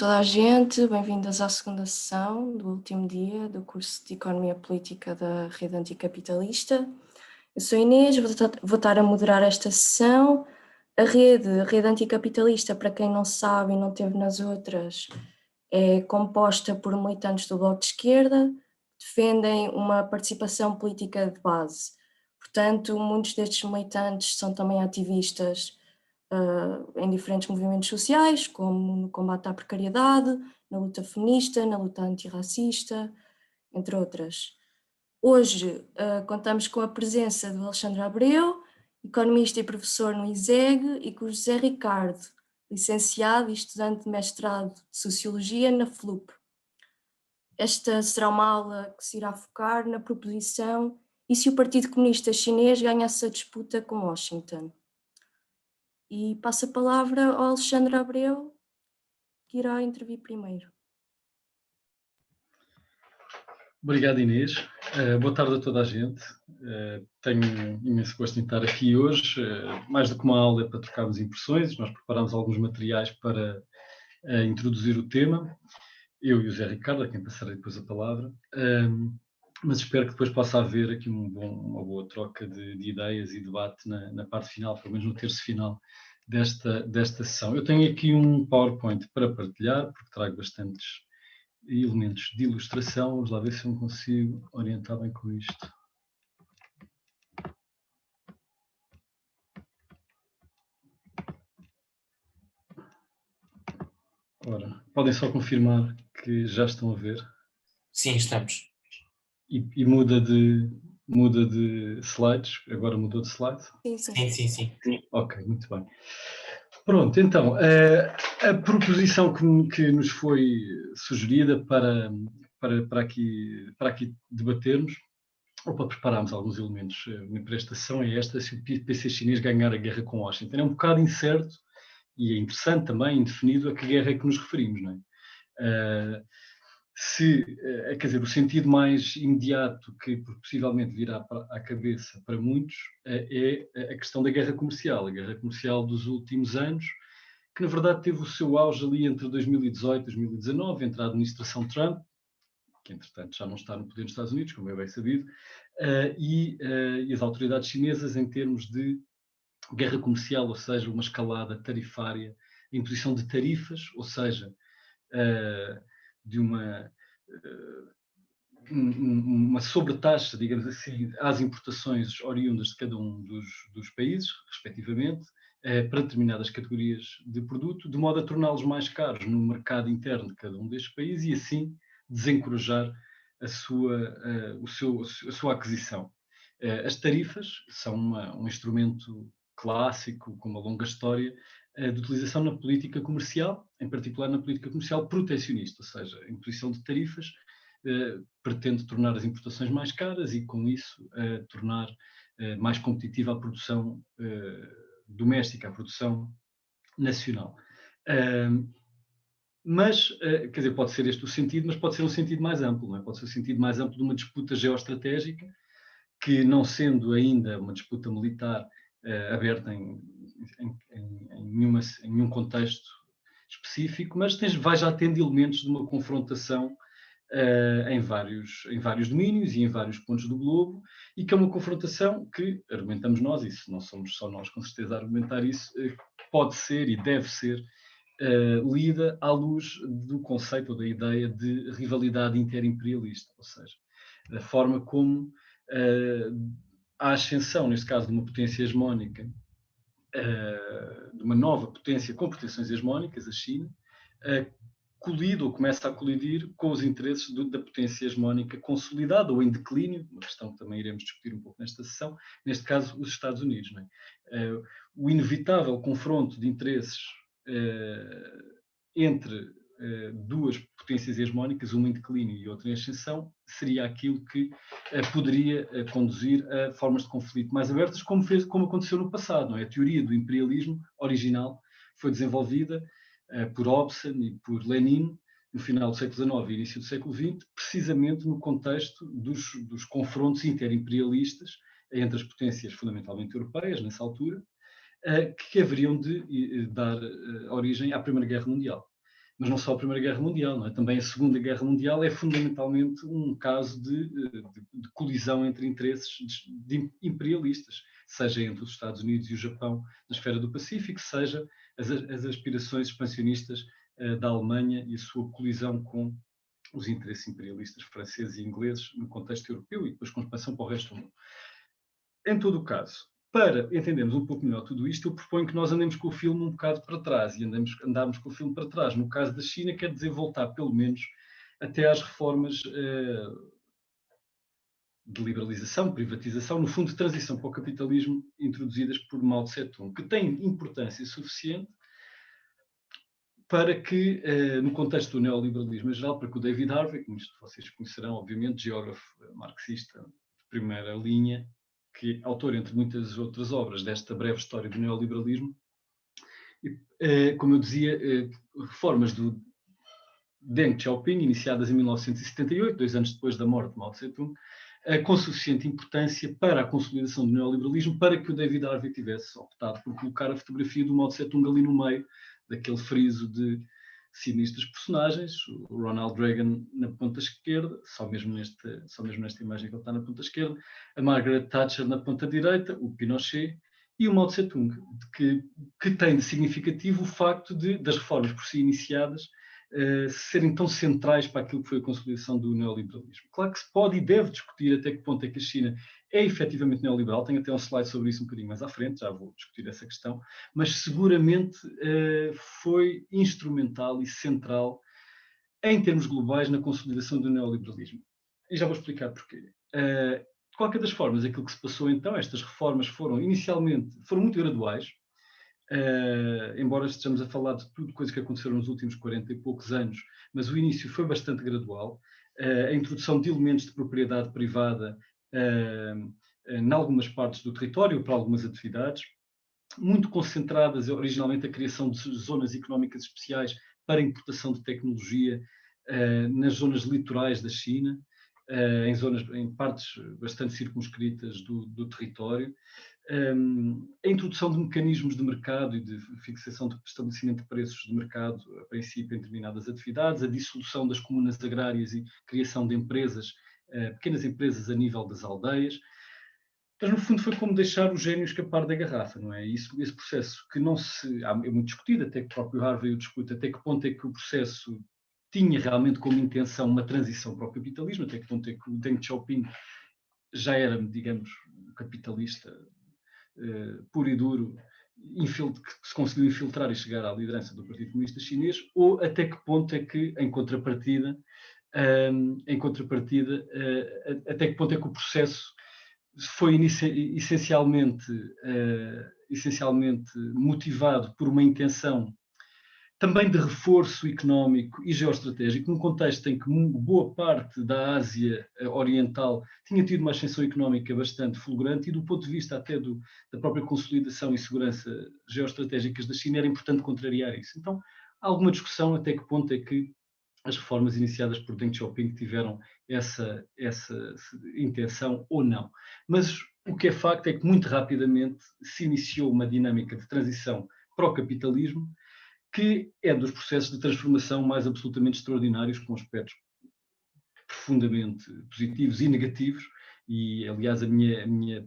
toda a gente, bem-vindas à segunda sessão do último dia do curso de Economia Política da Rede Anticapitalista. Eu sou Inês, vou estar a moderar esta sessão. A Rede Anticapitalista, para quem não sabe e não esteve nas outras, é composta por militantes do Bloco de Esquerda que defendem uma participação política de base. Portanto, muitos destes militantes são também ativistas em diferentes movimentos sociais, como no combate à precariedade, na luta feminista, na luta antirracista, entre outras. Hoje contamos com a presença do Alexandre Abreu, economista e professor no ISEG, e com o José Ricardo, licenciado e estudante de mestrado de Sociologia na FLUP. Esta será uma aula que se irá focar na proposição e se o Partido Comunista Chinês ganhasse a disputa com Washington. E passo a palavra ao Alexandre Abreu, que irá intervir primeiro. Obrigado, Inês. Boa tarde a toda a gente. Tenho imenso gosto em estar aqui hoje. Mais do que uma aula é para trocarmos impressões. Nós preparamos alguns materiais para introduzir o tema. Eu e o Zé Ricardo, a quem passarei depois a palavra. Mas espero que depois possa haver aqui uma boa troca de ideias e debate na parte final, pelo menos no terço final desta sessão. Eu tenho aqui um PowerPoint para partilhar, porque trago bastantes elementos de ilustração. Vamos lá ver se eu me consigo orientar bem com isto. Ora, podem só confirmar que já estão a ver? Sim, estamos. E muda de slides? Agora mudou de slide? Sim. Ok, muito bem. Pronto, então, a proposição que nos foi sugerida para aqui debatermos, ou para prepararmos alguns elementos para esta sessão, é esta: se o PC chinês ganhar a guerra com Washington. É um bocado incerto e é interessante também, indefinido, a que guerra é que nos referimos, não é? Quer dizer, o sentido mais imediato que possivelmente virá à cabeça para muitos é a questão da guerra comercial, a guerra comercial dos últimos anos, que na verdade teve o seu auge ali entre 2018 e 2019, entre a administração Trump, que entretanto já não está no poder nos Estados Unidos, como é bem sabido, e as autoridades chinesas em termos de guerra comercial, ou seja, uma escalada tarifária, imposição de tarifas, ou seja, de uma sobretaxa, digamos assim, às importações oriundas de cada um dos países, respectivamente, para determinadas categorias de produto, de modo a torná-los mais caros no mercado interno de cada um destes países e assim desencorajar a sua aquisição. As tarifas são um instrumento clássico, com uma longa história, de utilização na política comercial, em particular na política comercial protecionista, ou seja, a imposição de tarifas pretende tornar as importações mais caras e, com isso, tornar mais competitiva a produção doméstica, a produção nacional. Mas, quer dizer, pode ser este o sentido, mas pode ser um sentido mais amplo, não é? Pode ser o sentido mais amplo de uma disputa geoestratégica, que, não sendo ainda uma disputa militar aberta em nenhum contexto específico, mas vai já tendo elementos de uma confrontação em vários domínios e em vários pontos do globo, e que é uma confrontação que, argumentamos nós, e se não somos só nós com certeza a argumentar isso, pode ser e deve ser lida à luz do conceito ou da ideia de rivalidade interimperialista, ou seja, da forma como a ascensão, neste caso, de uma potência hegemónica, de uma nova potência com pretensões hegemónicas, a China, colide ou começa a colidir com os interesses da potência hegemónica consolidada ou em declínio, uma questão que também iremos discutir um pouco nesta sessão, neste caso os Estados Unidos. Não é? O inevitável confronto de interesses entre duas potências hegemónicas, uma em declínio e outra em ascensão, seria aquilo que poderia conduzir a formas de conflito mais abertas, como aconteceu no passado. Não é? A teoria do imperialismo original foi desenvolvida por Hobson e por Lenin no final do século XIX e início do século XX, precisamente no contexto dos confrontos interimperialistas entre as potências fundamentalmente europeias, nessa altura, que haveriam de dar origem à Primeira Guerra Mundial. mas não só a Primeira Guerra Mundial, não é? Também a Segunda Guerra Mundial é fundamentalmente um caso de colisão entre interesses de imperialistas, seja entre os Estados Unidos e o Japão na esfera do Pacífico, seja as aspirações expansionistas da Alemanha e a sua colisão com os interesses imperialistas franceses e ingleses no contexto europeu e depois com expansão para o resto do mundo. Em todo o caso, para entendermos um pouco melhor tudo isto, eu proponho que nós andemos com o filme um bocado para trás e andarmos com o filme para trás. No caso da China, quer dizer voltar pelo menos até às reformas de liberalização, privatização, no fundo de transição para o capitalismo introduzidas por Mao Tse-tung, que têm importância suficiente para que, no contexto do neoliberalismo em geral, para que o David Harvey, como isto vocês conhecerão, obviamente, geógrafo marxista de primeira linha, que é autor, entre muitas outras obras, desta breve história do neoliberalismo, e, como eu dizia, reformas do Deng Xiaoping, iniciadas em 1978, 2 anos depois da morte de Mao Tse-tung, com suficiente importância para a consolidação do neoliberalismo, para que o David Harvey tivesse optado por colocar a fotografia do Mao Tse-tung ali no meio daquele friso de sinistros personagens, o Ronald Reagan na ponta esquerda, só mesmo nesta imagem que ele está na ponta esquerda, a Margaret Thatcher na ponta direita, o Pinochet e o Mao Tse-tung, que tem de significativo o facto das reformas por si iniciadas serem tão centrais para aquilo que foi a consolidação do neoliberalismo. Claro que se pode e deve discutir até que ponto é que a China é efetivamente neoliberal, tenho até um slide sobre isso um bocadinho mais à frente, já vou discutir essa questão, mas seguramente foi instrumental e central em termos globais na consolidação do neoliberalismo. E já vou explicar porquê. De qualquer das formas, aquilo que se passou então, estas reformas foram muito graduais, embora estejamos a falar de tudo coisas que aconteceram nos últimos 40 e poucos anos, mas o início foi bastante gradual. A introdução de elementos de propriedade privada em algumas partes do território, para algumas atividades, muito concentradas originalmente a criação de zonas económicas especiais para importação de tecnologia nas zonas litorais da China, em partes bastante circunscritas do território. A introdução de mecanismos de mercado e de fixação de estabelecimento de preços de mercado, a princípio em determinadas atividades, a dissolução das comunas agrárias e criação de empresas, pequenas empresas a nível das aldeias. Mas, no fundo, foi como deixar o gênio escapar da garrafa, não é? Esse processo que é muito discutido, até que o próprio Harvey o discute, até que ponto é que o processo tinha realmente como intenção uma transição para o capitalismo, até que ponto é que o Deng Xiaoping já era, digamos, capitalista puro e duro, que se conseguiu infiltrar e chegar à liderança do Partido Comunista Chinês, ou até que ponto é que, em contrapartida, até que ponto é que o processo foi essencialmente motivado por uma intenção também de reforço económico e geoestratégico, num contexto em que boa parte da Ásia Oriental tinha tido uma ascensão económica bastante fulgurante e do ponto de vista até da própria consolidação e segurança geoestratégicas da China era importante contrariar isso. Então, há alguma discussão até que ponto é que as reformas iniciadas por Deng Xiaoping tiveram essa intenção ou não. Mas o que é facto é que muito rapidamente se iniciou uma dinâmica de transição para o capitalismo, que é dos processos de transformação mais absolutamente extraordinários, com aspectos profundamente positivos e negativos, e aliás a minha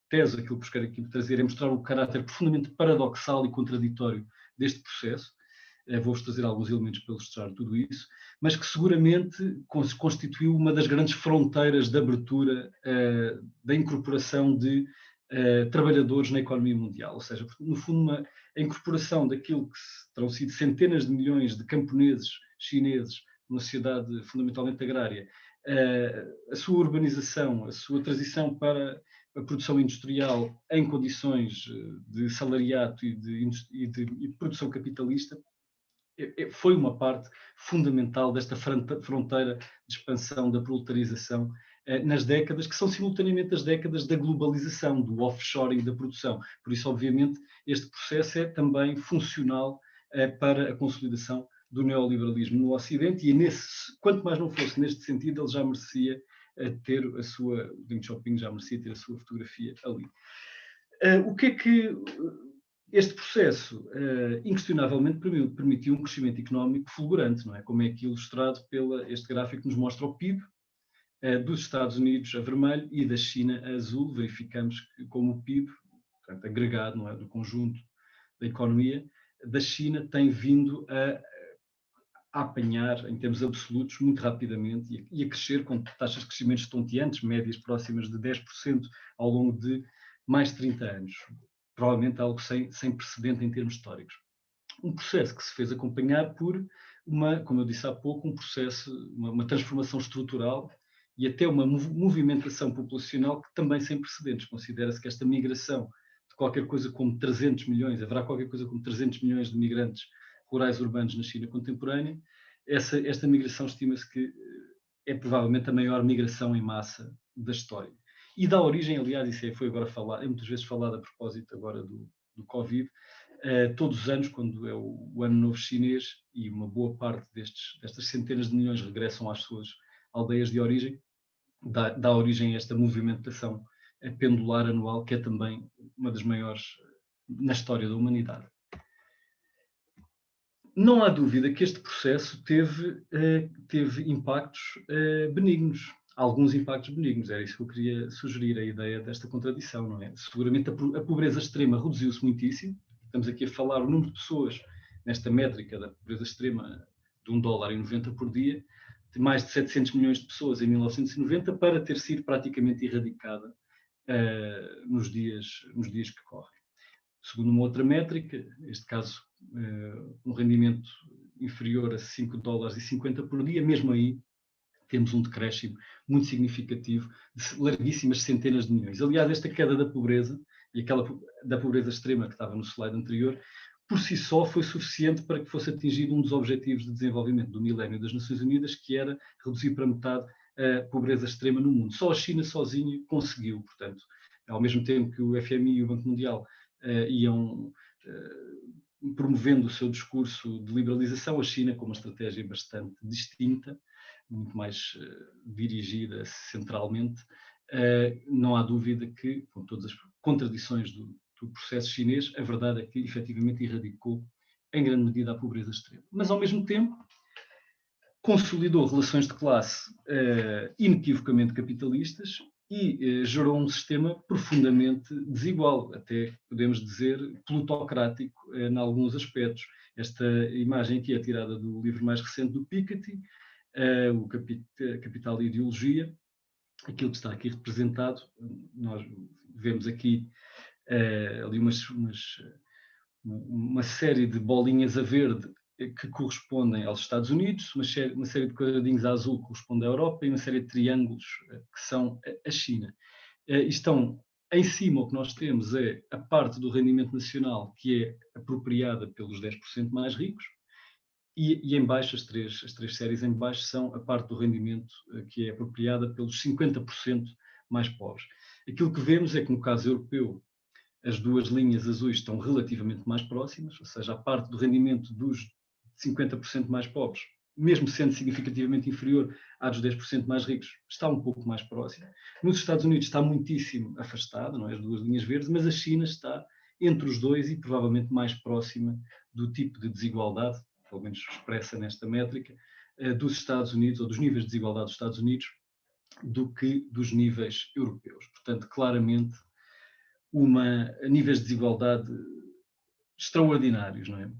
tese, aquilo que eu quero aqui trazer, é mostrar o caráter profundamente paradoxal e contraditório deste processo. Vou-vos trazer alguns elementos para ilustrar tudo isso, mas que seguramente constituiu uma das grandes fronteiras de abertura da incorporação de trabalhadores na economia mundial, ou seja, no fundo a incorporação daquilo que terão sido centenas de milhões de camponeses chineses numa sociedade fundamentalmente agrária, a sua urbanização, a sua transição para a produção industrial em condições de salariato e de produção capitalista, foi uma parte fundamental desta fronteira de expansão da proletarização nas décadas, que são simultaneamente as décadas da globalização, do offshoring da produção. Por isso, obviamente, este processo é também funcional para a consolidação do neoliberalismo no Ocidente e, quanto mais não fosse neste sentido, ele já merecia o Deng Xiaoping já merecia ter a sua fotografia ali. O que é que Este processo, inquestionavelmente, permitiu um crescimento económico fulgurante, não é? Como é aqui ilustrado este gráfico que nos mostra o PIB dos Estados Unidos a vermelho e da China a azul. Verificamos que, como o PIB, portanto, agregado, não é, do conjunto da economia, da China tem vindo a apanhar, em termos absolutos, muito rapidamente e a crescer com taxas de crescimento estonteantes, médias próximas de 10% ao longo de mais de 30 anos. Provavelmente algo sem precedente em termos históricos. Um processo que se fez acompanhar por como eu disse há pouco, um processo, uma transformação estrutural e até uma movimentação populacional que também sem precedentes. Considera-se que esta migração de qualquer coisa como 300 milhões, haverá qualquer coisa como 300 milhões de migrantes rurais urbanos na China contemporânea. Esta migração estima-se que é provavelmente a maior migração em massa da história. E dá origem, aliás, isso foi agora falado, é muitas vezes falado a propósito agora do Covid, todos os anos, quando é o Ano Novo Chinês, e uma boa parte destas centenas de milhões regressam às suas aldeias de origem, dá origem a esta movimentação pendular anual, que é também uma das maiores na história da humanidade. Não há dúvida que este processo teve impactos benignos. Alguns impactos benignos, era isso que eu queria sugerir, a ideia desta contradição, não é? Seguramente a pobreza extrema reduziu-se muitíssimo. Estamos aqui a falar o número de pessoas, nesta métrica da pobreza extrema de $1,90 por dia, de mais de 700 milhões de pessoas em 1990, para ter sido praticamente erradicada nos dias que correm. Segundo uma outra métrica, neste caso um rendimento inferior a $5,50 por dia, mesmo aí temos um decréscimo muito significativo de larguíssimas centenas de milhões. Aliás, esta queda da pobreza, e aquela da pobreza extrema que estava no slide anterior, por si só foi suficiente para que fosse atingido um dos objetivos de desenvolvimento do milénio das Nações Unidas, que era reduzir para metade a pobreza extrema no mundo. Só a China sozinha conseguiu, portanto, ao mesmo tempo que o FMI e o Banco Mundial iam promovendo o seu discurso de liberalização, a China, com uma estratégia bastante distinta, muito mais dirigida centralmente, não há dúvida que, com todas as contradições do processo chinês, a verdade é que efetivamente erradicou em grande medida a pobreza extrema. Mas, ao mesmo tempo, consolidou relações de classe inequivocamente capitalistas e gerou um sistema profundamente desigual, até podemos dizer plutocrático em alguns aspectos. Esta imagem aqui é tirada do livro mais recente do Piketty, o Capital e Ideologia. Aquilo que está aqui representado, nós vemos aqui ali uma série de bolinhas a verde que correspondem aos Estados Unidos, uma série de quadradinhos a azul que corresponde à Europa e uma série de triângulos que são a China. Estão em cima, o que nós temos é a parte do rendimento nacional que é apropriada pelos 10% mais ricos, e em baixo, as três séries em baixo são a parte do rendimento que é apropriada pelos 50% mais pobres. Aquilo que vemos é que, no caso europeu, as duas linhas azuis estão relativamente mais próximas, ou seja, a parte do rendimento dos 50% mais pobres, mesmo sendo significativamente inferior à dos 10% mais ricos, está um pouco mais próxima. Nos Estados Unidos está muitíssimo afastada, não é? As duas linhas verdes, mas a China está entre os dois e provavelmente mais próxima do tipo de desigualdade, pelo menos expressa nesta métrica, dos Estados Unidos, ou dos níveis de desigualdade dos Estados Unidos, do que dos níveis europeus. Portanto, claramente, níveis de desigualdade extraordinários, não é?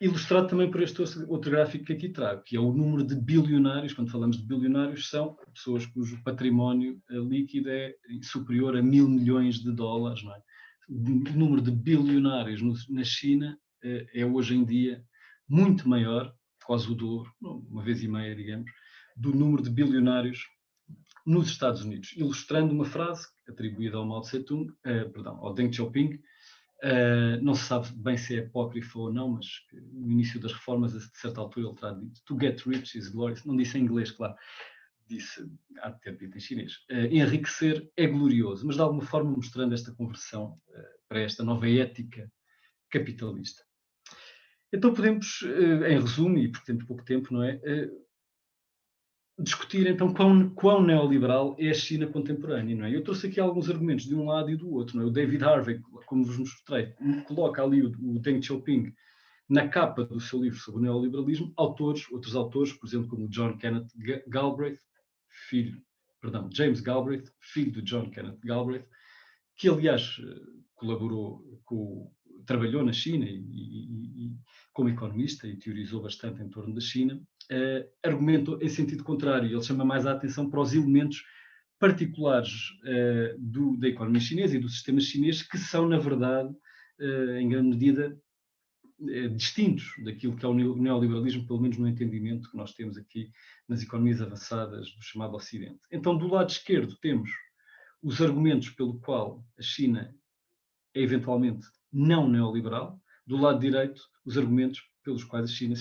Ilustrado também por este outro gráfico que aqui trago, que é o número de bilionários. Quando falamos de bilionários, são pessoas cujo património líquido é superior a $1.000 milhões, não é? O número de bilionários na China é hoje em dia muito maior, quase o dobro, uma vez e meia, digamos, do número de bilionários nos Estados Unidos, ilustrando uma frase atribuída ao Mao Tse-tung, ao Deng Xiaoping. Não se sabe bem se é apócrifo ou não, mas no início das reformas, de certa altura, ele terá dito "to get rich is glorious", não disse em inglês, claro, há de ter dito em chinês. Enriquecer é glorioso, mas de alguma forma mostrando esta conversão para esta nova ética capitalista. Então podemos, em resumo, e porque temos pouco tempo, não é? discutir então quão neoliberal é a China contemporânea, não é? Eu trouxe aqui alguns argumentos de um lado e do outro, não é? O David Harvey, como vos mostrei, coloca ali o Deng Xiaoping na capa do seu livro sobre o neoliberalismo, outros autores, por exemplo, como o James Galbraith, filho do John Kenneth Galbraith, que aliás trabalhou na China e como economista e teorizou bastante em torno da China, argumentou em sentido contrário. Ele chama mais a atenção para os elementos particulares da economia chinesa e do sistema chinês, que são, na verdade, em grande medida, distintos daquilo que é o neoliberalismo, pelo menos no entendimento que nós temos aqui nas economias avançadas do chamado Ocidente. Então, do lado esquerdo, temos os argumentos pelo qual a China é eventualmente não neoliberal, do lado direito, os argumentos pelos quais a China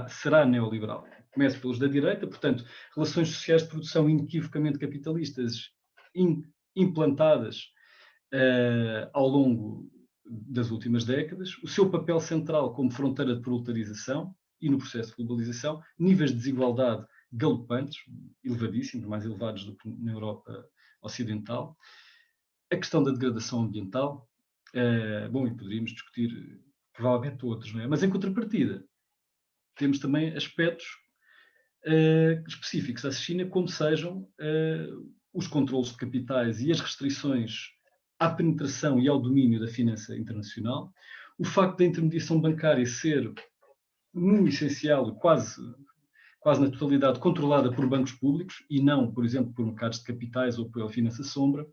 será neoliberal. Começo pelos da direita, portanto, relações sociais de produção inequivocamente capitalistas implantadas ao longo das últimas décadas, o seu papel central como fronteira de proletarização e no processo de globalização, níveis de desigualdade galopantes, elevadíssimos, mais elevados do que na Europa Ocidental, a questão da degradação ambiental, e poderíamos discutir provavelmente outros, não é? Mas em contrapartida, temos também aspectos específicos à China, como sejam os controlos de capitais e as restrições à penetração e ao domínio da finança internacional, o facto da intermediação bancária ser, no essencial, quase na totalidade, controlada por bancos públicos e não, por exemplo, por mercados de capitais ou pela finança sombra.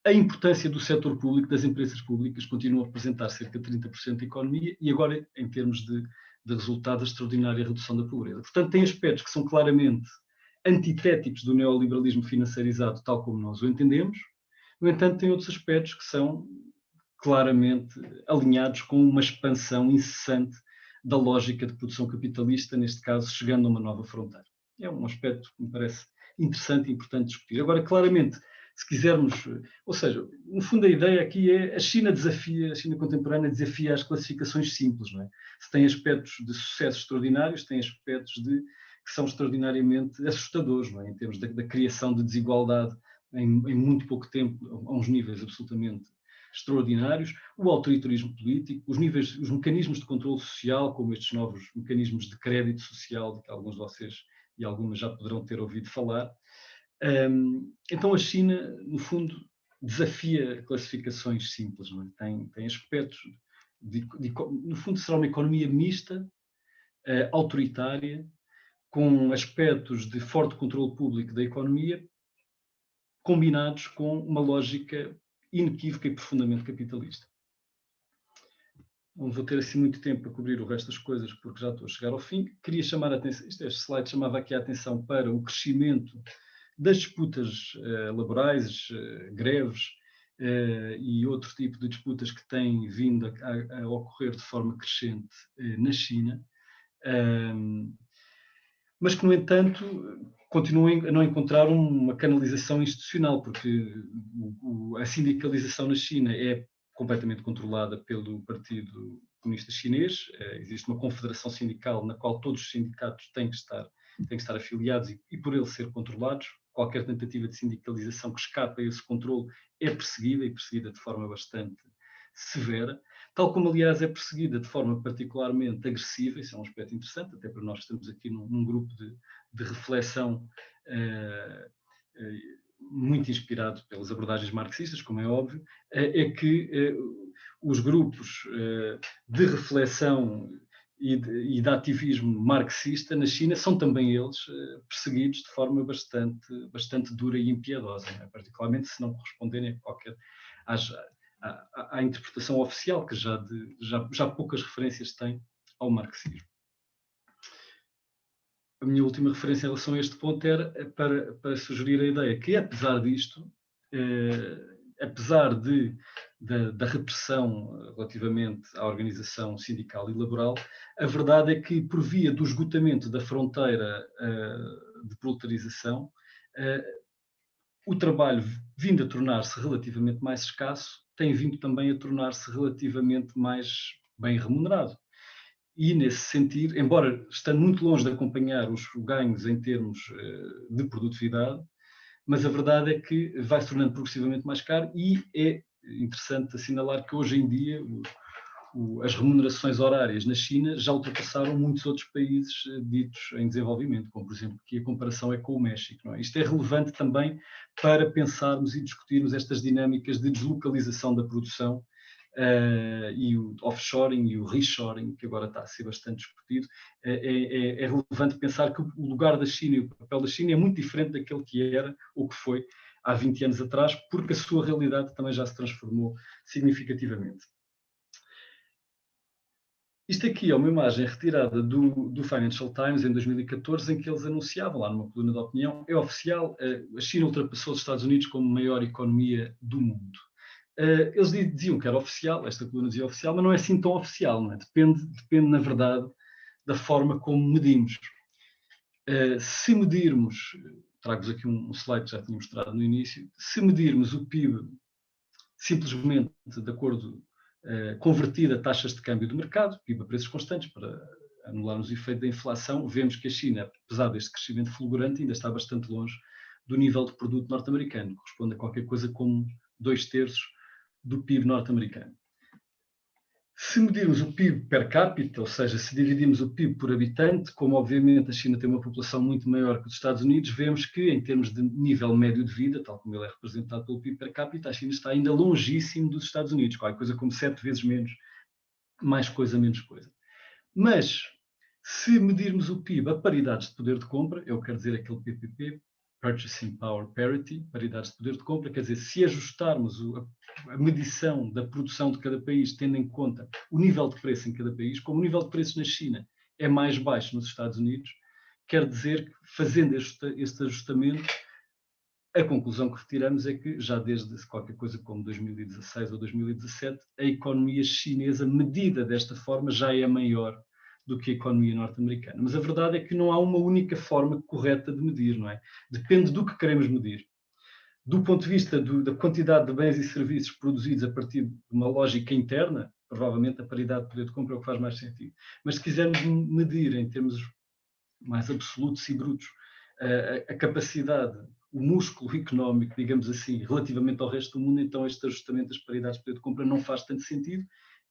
A importância do setor público, das empresas públicas, continua a representar cerca de 30% da economia e agora, em termos de resultado, a extraordinária redução da pobreza. Portanto, tem aspectos que são claramente antitéticos do neoliberalismo financeirizado, tal como nós o entendemos. No entanto, tem outros aspectos que são claramente alinhados com uma expansão incessante da lógica de produção capitalista, neste caso, chegando a uma nova fronteira. É um aspecto que me parece interessante e importante discutir. Agora, claramente, se quisermos, ou seja, no fundo a ideia aqui é a China contemporânea desafia as classificações simples, não é? Se tem aspectos de sucesso extraordinários, tem aspectos que são extraordinariamente assustadores, não é? Em termos da criação de desigualdade em muito pouco tempo, a uns níveis absolutamente extraordinários, o autoritarismo político, os mecanismos de controle social, como estes novos mecanismos de crédito social, de que alguns de vocês e algumas já poderão ter ouvido falar. Então a China, no fundo, desafia classificações simples, não é? Tem aspectos, no fundo será uma economia mista, autoritária, com aspectos de forte controle público da economia, combinados com uma lógica inequívoca e profundamente capitalista. Não vou ter assim muito tempo para cobrir o resto das coisas, porque já estou a chegar ao fim. Queria chamar a atenção, este slide chamava aqui a atenção para o crescimento das disputas laborais, greves e outro tipo de disputas que têm vindo a ocorrer de forma crescente na China, mas que, no entanto, continuam a não encontrar uma canalização institucional, porque a sindicalização na China é completamente controlada pelo Partido Comunista Chinês. Existe uma confederação sindical na qual todos os sindicatos têm que estar afiliados e por ele ser controlados. Qualquer tentativa de sindicalização que escape a esse controle é perseguida, e perseguida de forma bastante severa, tal como, aliás, é perseguida de forma particularmente agressiva. Isso é um aspecto interessante, até para nós que estamos aqui num grupo de reflexão muito inspirado pelas abordagens marxistas, como é óbvio, é que os grupos de reflexão e de ativismo marxista na China são também eles perseguidos de forma bastante dura e impiedosa, né? Particularmente se não corresponderem à interpretação oficial, que já poucas referências tem ao marxismo. A minha última referência em relação a este ponto era para sugerir a ideia que, apesar disto, apesar da repressão relativamente à organização sindical e laboral, a verdade é que, por via do esgotamento da fronteira de proletarização, o trabalho, vindo a tornar-se relativamente mais escasso, tem vindo também a tornar-se relativamente mais bem remunerado. E, nesse sentido, embora estando muito longe de acompanhar os ganhos em termos de produtividade, mas a verdade é que vai se tornando progressivamente mais caro e é interessante assinalar que hoje em dia as remunerações horárias na China já ultrapassaram muitos outros países ditos em desenvolvimento, como por exemplo que a comparação é com o México. Não é? Isto é relevante também para pensarmos e discutirmos estas dinâmicas de deslocalização da produção e o offshoring e o reshoring, que agora está a ser bastante discutido. É relevante pensar que o lugar da China e o papel da China é muito diferente daquele que era ou que foi há 20 anos atrás, porque a sua realidade também já se transformou significativamente. Isto aqui é uma imagem retirada do Financial Times em 2014, em que eles anunciavam, lá numa coluna de opinião, é oficial, a China ultrapassou os Estados Unidos como maior economia do mundo. Eles diziam que era oficial, esta coluna dizia oficial, mas não é assim tão oficial, não é? Depende, na verdade, da forma como medimos. Se medirmos, trago-vos aqui um slide que já tinha mostrado no início, se medirmos o PIB simplesmente de acordo convertido a taxas de câmbio do mercado, PIB a preços constantes, para anularmos o efeito da inflação, vemos que a China, apesar deste crescimento fulgurante, ainda está bastante longe do nível de produto norte-americano, corresponde a qualquer coisa como 2/3 do PIB norte-americano. Se medirmos o PIB per capita, ou seja, se dividirmos o PIB por habitante, como obviamente a China tem uma população muito maior que os Estados Unidos, vemos que em termos de nível médio de vida, tal como ele é representado pelo PIB per capita, a China está ainda longíssimo dos Estados Unidos, qualquer coisa como 7 vezes menos, mais coisa, menos coisa. Mas, se medirmos o PIB a paridades de poder de compra, eu quero dizer aquele PPP, Purchasing Power Parity, paridades de poder de compra, quer dizer, se ajustarmos a medição da produção de cada país, tendo em conta o nível de preço em cada país, como o nível de preços na China é mais baixo nos Estados Unidos, quer dizer que, fazendo este ajustamento, a conclusão que retiramos é que já desde qualquer coisa como 2016 ou 2017, a economia chinesa, medida desta forma, já é maior do que a economia norte-americana. Mas a verdade é que não há uma única forma correta de medir, não é? Depende do que queremos medir. Do ponto de vista da quantidade de bens e serviços produzidos a partir de uma lógica interna, provavelmente a paridade de poder de compra é o que faz mais sentido. Mas se quisermos medir em termos mais absolutos e brutos a capacidade, o músculo económico, digamos assim, relativamente ao resto do mundo, então este ajustamento das paridades de poder de compra não faz tanto sentido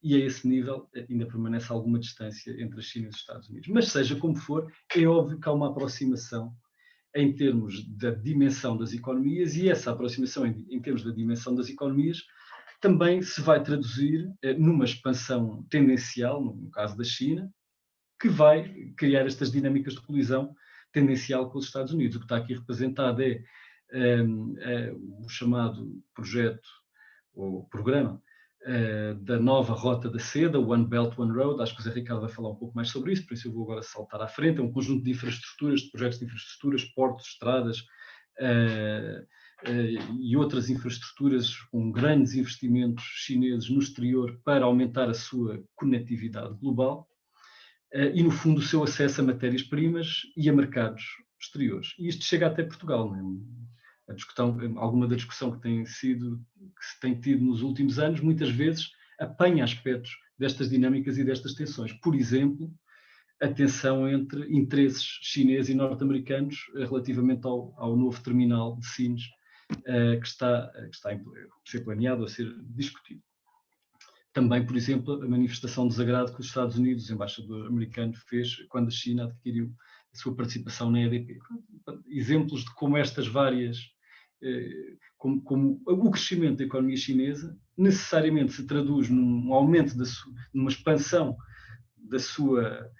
e a esse nível ainda permanece alguma distância entre a China e os Estados Unidos. Mas seja como for, é óbvio que há uma aproximação em termos da dimensão das economias e essa aproximação em termos da dimensão das economias também se vai traduzir numa expansão tendencial, no caso da China, que vai criar estas dinâmicas de colisão tendencial com os Estados Unidos. O que está aqui representado é o chamado projeto ou programa da nova Rota da Seda, One Belt, One Road. Acho que o Zé Ricardo vai falar um pouco mais sobre isso, por isso eu vou agora saltar à frente. É um conjunto de infraestruturas, de projetos de infraestruturas, portos, estradas e outras infraestruturas com grandes investimentos chineses no exterior para aumentar a sua conectividade global. E, no fundo, o seu acesso a matérias-primas e a mercados exteriores. E isto chega até Portugal. Não é? Alguma da discussão que se tem tido nos últimos anos, muitas vezes apanha aspectos destas dinâmicas e destas tensões. Por exemplo, a tensão entre interesses chineses e norte-americanos relativamente ao novo terminal de Sines, que está a ser planeado, a ser discutido. Também, por exemplo, a manifestação de desagrado que os Estados Unidos, o embaixador americano, fez quando a China adquiriu a sua participação na EDP. Exemplos de como estas várias, como o crescimento da economia chinesa necessariamente se traduz num aumento, numa expansão da sua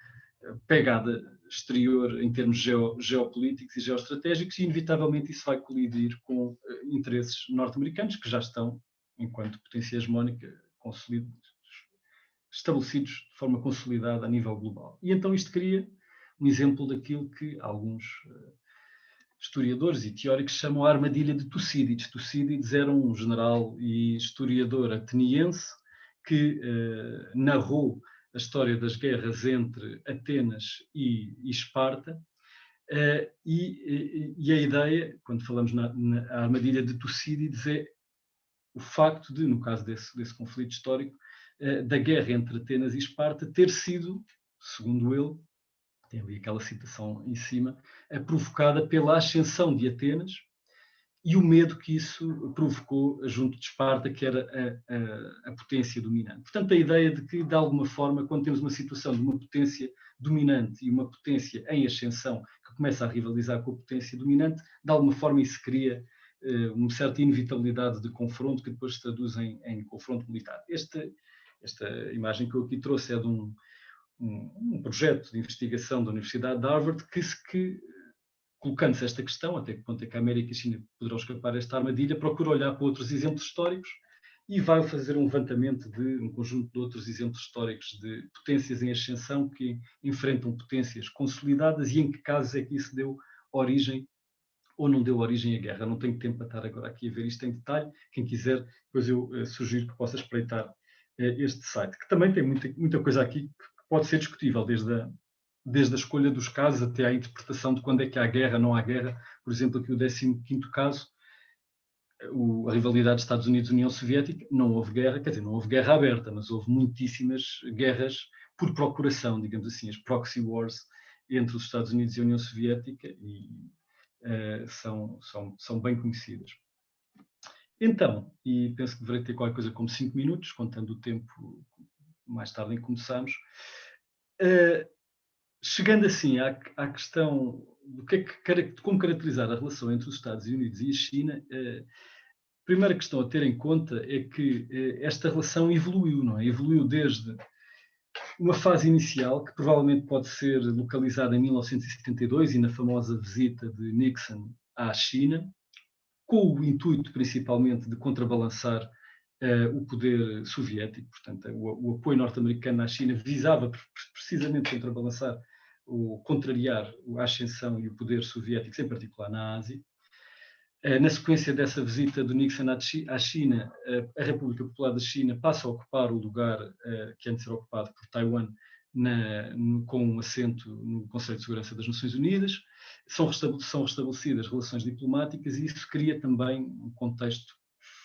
pegada exterior em termos geopolíticos e geoestratégicos, e inevitavelmente isso vai colidir com interesses norte-americanos que já estão, enquanto potência hegemónica, estabelecidos de forma consolidada a nível global. E então isto cria um exemplo daquilo que alguns historiadores e teóricos chamam a armadilha de Tucídides. Tucídides era um general e historiador ateniense que narrou a história das guerras entre Atenas e Esparta, e a ideia, quando falamos na armadilha de Tucídides, é o facto de, no caso desse conflito histórico, da guerra entre Atenas e Esparta ter sido, segundo ele, tem ali aquela citação em cima, provocada pela ascensão de Atenas e o medo que isso provocou junto de Esparta, que era a potência dominante. Portanto, a ideia de que, de alguma forma, quando temos uma situação de uma potência dominante e uma potência em ascensão que começa a rivalizar com a potência dominante, de alguma forma isso cria uma certa inevitabilidade de confronto que depois se traduz em confronto militar. Esta imagem que eu aqui trouxe é de um projeto de investigação da Universidade de Harvard que colocando-se esta questão, até que ponto é que a América e a China poderão escapar a esta armadilha, procura olhar para outros exemplos históricos e vai fazer um levantamento de um conjunto de outros exemplos históricos de potências em ascensão que enfrentam potências consolidadas e em que casos é que isso deu origem ou não deu origem à guerra. Não tenho tempo para estar agora aqui a ver isto em detalhe. Quem quiser, depois eu sugiro que possa espreitar este site, que também tem muita coisa aqui que pode ser discutível, desde a escolha dos casos até à interpretação de quando é que há guerra, não há guerra. Por exemplo, aqui o 15º caso, a rivalidade Estados Unidos-União Soviética, não houve guerra, quer dizer, não houve guerra aberta, mas houve muitíssimas guerras por procuração, digamos assim, as proxy wars entre os Estados Unidos e a União Soviética, e são bem conhecidas. Então, e penso que deverei ter qualquer coisa como 5 minutos, contando o tempo mais tarde em que começamos. Chegando assim à questão de como caracterizar a relação entre os Estados Unidos e a China, a primeira questão a ter em conta é que esta relação evoluiu, não é? Evoluiu desde uma fase inicial, que provavelmente pode ser localizada em 1972 e na famosa visita de Nixon à China, com o intuito principalmente de contrabalançar o poder soviético. Portanto, o apoio norte-americano à China visava precisamente contrabalançar ou contrariar a ascensão e o poder soviético, em particular na Ásia. Na sequência dessa visita do Nixon à China, a República Popular da China passa a ocupar o lugar que antes era ocupado por Taiwan, com um assento no Conselho de Segurança das Nações Unidas. São restabelecidas relações diplomáticas e isso cria também um contexto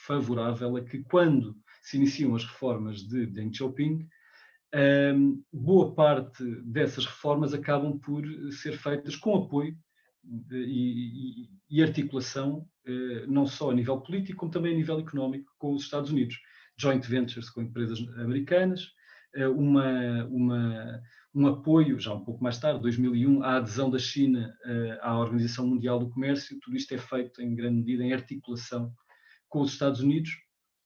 favorável a que, quando se iniciam as reformas de Deng Xiaoping, boa parte dessas reformas acabam por ser feitas com apoio e articulação, não só a nível político, como também a nível económico, com os Estados Unidos. Joint ventures com empresas americanas, um apoio, já um pouco mais tarde, 2001, à adesão da China à Organização Mundial do Comércio. Tudo isto é feito em grande medida em articulação com os Estados Unidos,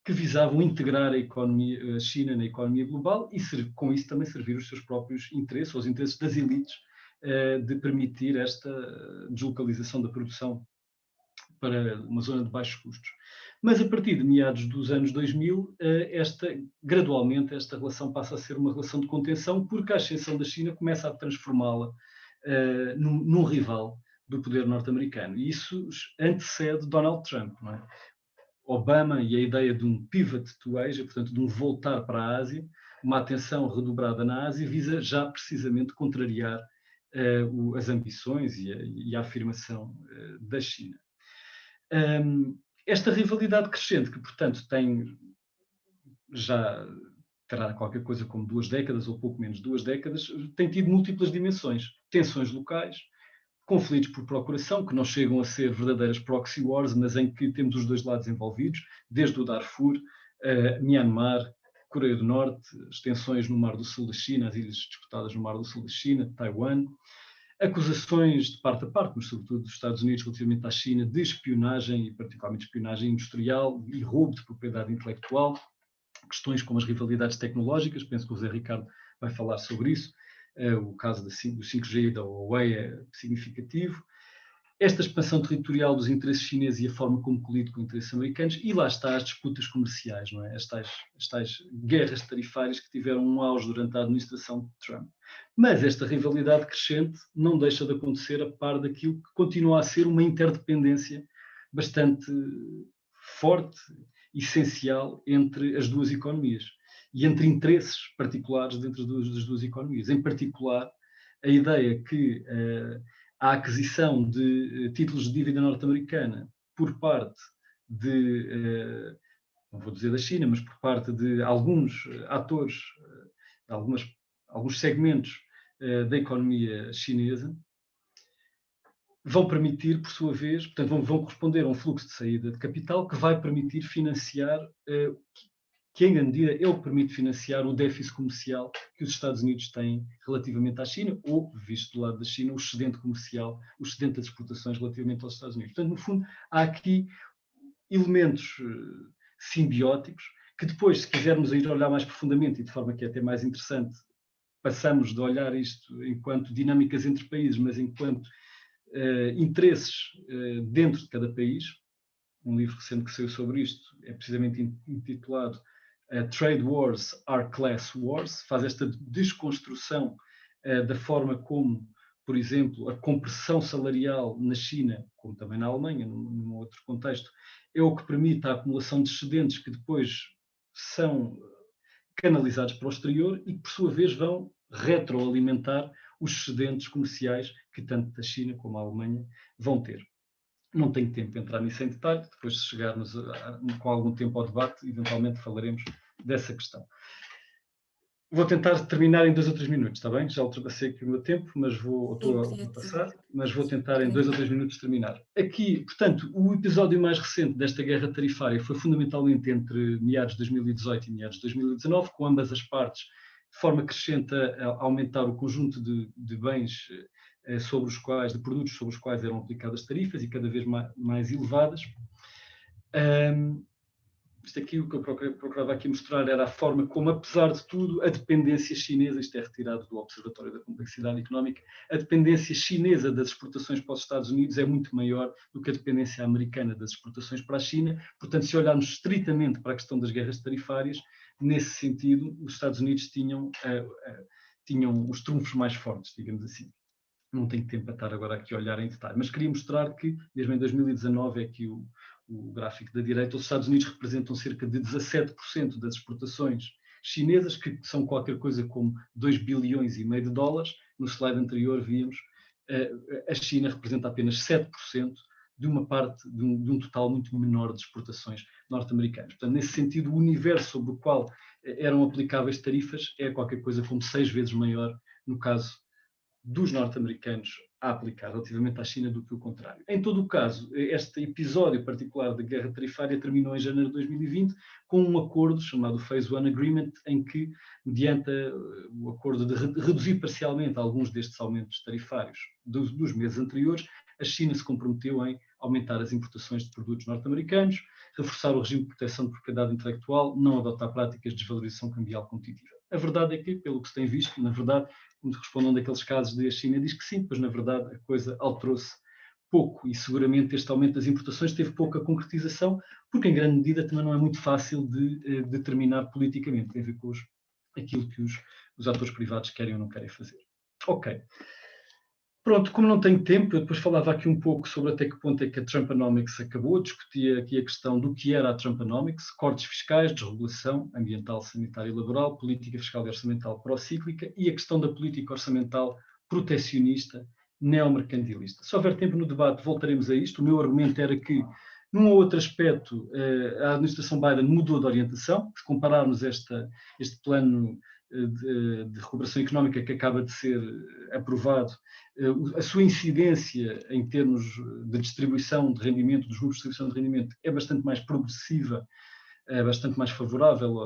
que visavam integrar a China na economia global e com isso também servir os seus próprios interesses, ou os interesses das elites, de permitir esta deslocalização da produção para uma zona de baixos custos. Mas a partir de meados dos anos 2000, gradualmente esta relação passa a ser uma relação de contenção, porque a ascensão da China começa a transformá-la num rival do poder norte-americano. E isso antecede Donald Trump, não é? Obama e a ideia de um pivot to Asia, portanto, de um voltar para a Ásia, uma atenção redobrada na Ásia, visa já precisamente contrariar as ambições e a afirmação da China. Esta rivalidade crescente, que, portanto, terá qualquer coisa como 2 décadas, ou pouco menos de 2 décadas, tem tido múltiplas dimensões. Tensões locais, conflitos por procuração, que não chegam a ser verdadeiras proxy wars, mas em que temos os dois lados envolvidos, desde o Darfur, Myanmar, Coreia do Norte, as tensões no Mar do Sul da China, as ilhas disputadas no Mar do Sul da China, Taiwan, acusações de parte a parte, mas sobretudo dos Estados Unidos relativamente à China, de espionagem, e particularmente espionagem industrial e roubo de propriedade intelectual, questões como as rivalidades tecnológicas, penso que o Zé Ricardo vai falar sobre isso. O caso do 5G e da Huawei é significativo. Esta expansão territorial dos interesses chineses e a forma como colide com interesses americanos, e lá está as disputas comerciais, não é? As tais guerras tarifárias que tiveram um auge durante a administração de Trump. Mas esta rivalidade crescente não deixa de acontecer a par daquilo que continua a ser uma interdependência bastante forte, essencial entre as duas economias e entre interesses particulares dentro das duas economias. Em particular, a ideia que a aquisição de títulos de dívida norte-americana por parte não vou dizer da China, mas por parte de alguns atores, de alguns segmentos da economia chinesa vão permitir, por sua vez, portanto, vão corresponder a um fluxo de saída de capital que vai permitir financiar, que em grande medida é o que permite financiar o déficit comercial que os Estados Unidos têm relativamente à China, ou, visto do lado da China, o excedente comercial, o excedente das exportações relativamente aos Estados Unidos. Portanto, no fundo, há aqui elementos simbióticos que depois, se quisermos ir olhar mais profundamente e de forma que é até mais interessante, passamos de olhar isto enquanto dinâmicas entre países, mas enquanto interesses dentro de cada país. Um livro recente que saiu sobre isto é precisamente intitulado Trade Wars are Class Wars, faz esta desconstrução da forma como, por exemplo, a compressão salarial na China, como também na Alemanha, num outro contexto, é o que permite a acumulação de excedentes que depois são canalizados para o exterior e que, por sua vez, vão retroalimentar os excedentes comerciais que tanto a China como a Alemanha vão ter. Não tenho tempo para entrar nisso em detalhe, depois se chegarmos com algum tempo ao debate, eventualmente falaremos dessa questão. Vou tentar terminar em 2 ou 3 minutos, está bem? Já ultrapassei aqui o meu tempo, mas estou a passar, mas vou tentar em 2 ou 3 minutos terminar. Aqui, portanto, o episódio mais recente desta guerra tarifária foi fundamentalmente entre meados de 2018 e meados de 2019, com ambas as partes de forma crescente a aumentar o conjunto de bens sobre os quais, de produtos sobre os quais eram aplicadas tarifas e cada vez mais elevadas. Isto aqui, o que eu procurava aqui mostrar era a forma como, apesar de tudo, a dependência chinesa, isto é retirado do Observatório da Complexidade Económica, a dependência chinesa das exportações para os Estados Unidos é muito maior do que a dependência americana das exportações para a China. Portanto, se olharmos estritamente para a questão das guerras tarifárias, nesse sentido, os Estados Unidos tinham os trunfos mais fortes, digamos assim. Não tenho tempo para estar agora aqui a olhar em detalhe, mas queria mostrar que, mesmo em 2019, é que o gráfico da direita, os Estados Unidos representam cerca de 17% das exportações chinesas, que são qualquer coisa como 2,5 bilhões de dólares. No slide anterior víamos a China representa apenas 7% de uma parte, de um total muito menor de exportações norte-americanas. Portanto, nesse sentido, o universo sobre o qual eram aplicáveis tarifas é qualquer coisa como 6 vezes maior no caso dos norte-americanos a aplicar relativamente à China do que o contrário. Em todo o caso, este episódio particular da guerra tarifária terminou em janeiro de 2020 com um acordo chamado Phase One Agreement, em que, mediante o acordo de reduzir parcialmente alguns destes aumentos tarifários dos meses anteriores, a China se comprometeu em aumentar as importações de produtos norte-americanos, reforçar o regime de proteção de propriedade intelectual, não adotar práticas de desvalorização cambial competitiva. A verdade é que, pelo que se tem visto, na verdade, como respondam daqueles casos de a China diz que sim, pois na verdade a coisa alterou-se pouco e seguramente este aumento das importações teve pouca concretização, porque em grande medida também não é muito fácil de determinar politicamente, tem a ver com aquilo que os atores privados querem ou não querem fazer. Ok. Pronto, como não tenho tempo, eu depois falava aqui um pouco sobre até que ponto é que a Trumponomics acabou, discutia aqui a questão do que era a Trumponomics, cortes fiscais, desregulação ambiental, sanitária e laboral, política fiscal e orçamental procíclica e a questão da política orçamental protecionista, neomercantilista. Se houver tempo no debate, voltaremos a isto. O meu argumento era que, num ou outro aspecto, a administração Biden mudou de orientação. Se compararmos este plano de recuperação económica que acaba de ser aprovado, a sua incidência em termos de distribuição de rendimento, dos grupos de distribuição de rendimento, é bastante mais progressiva, bastante mais favorável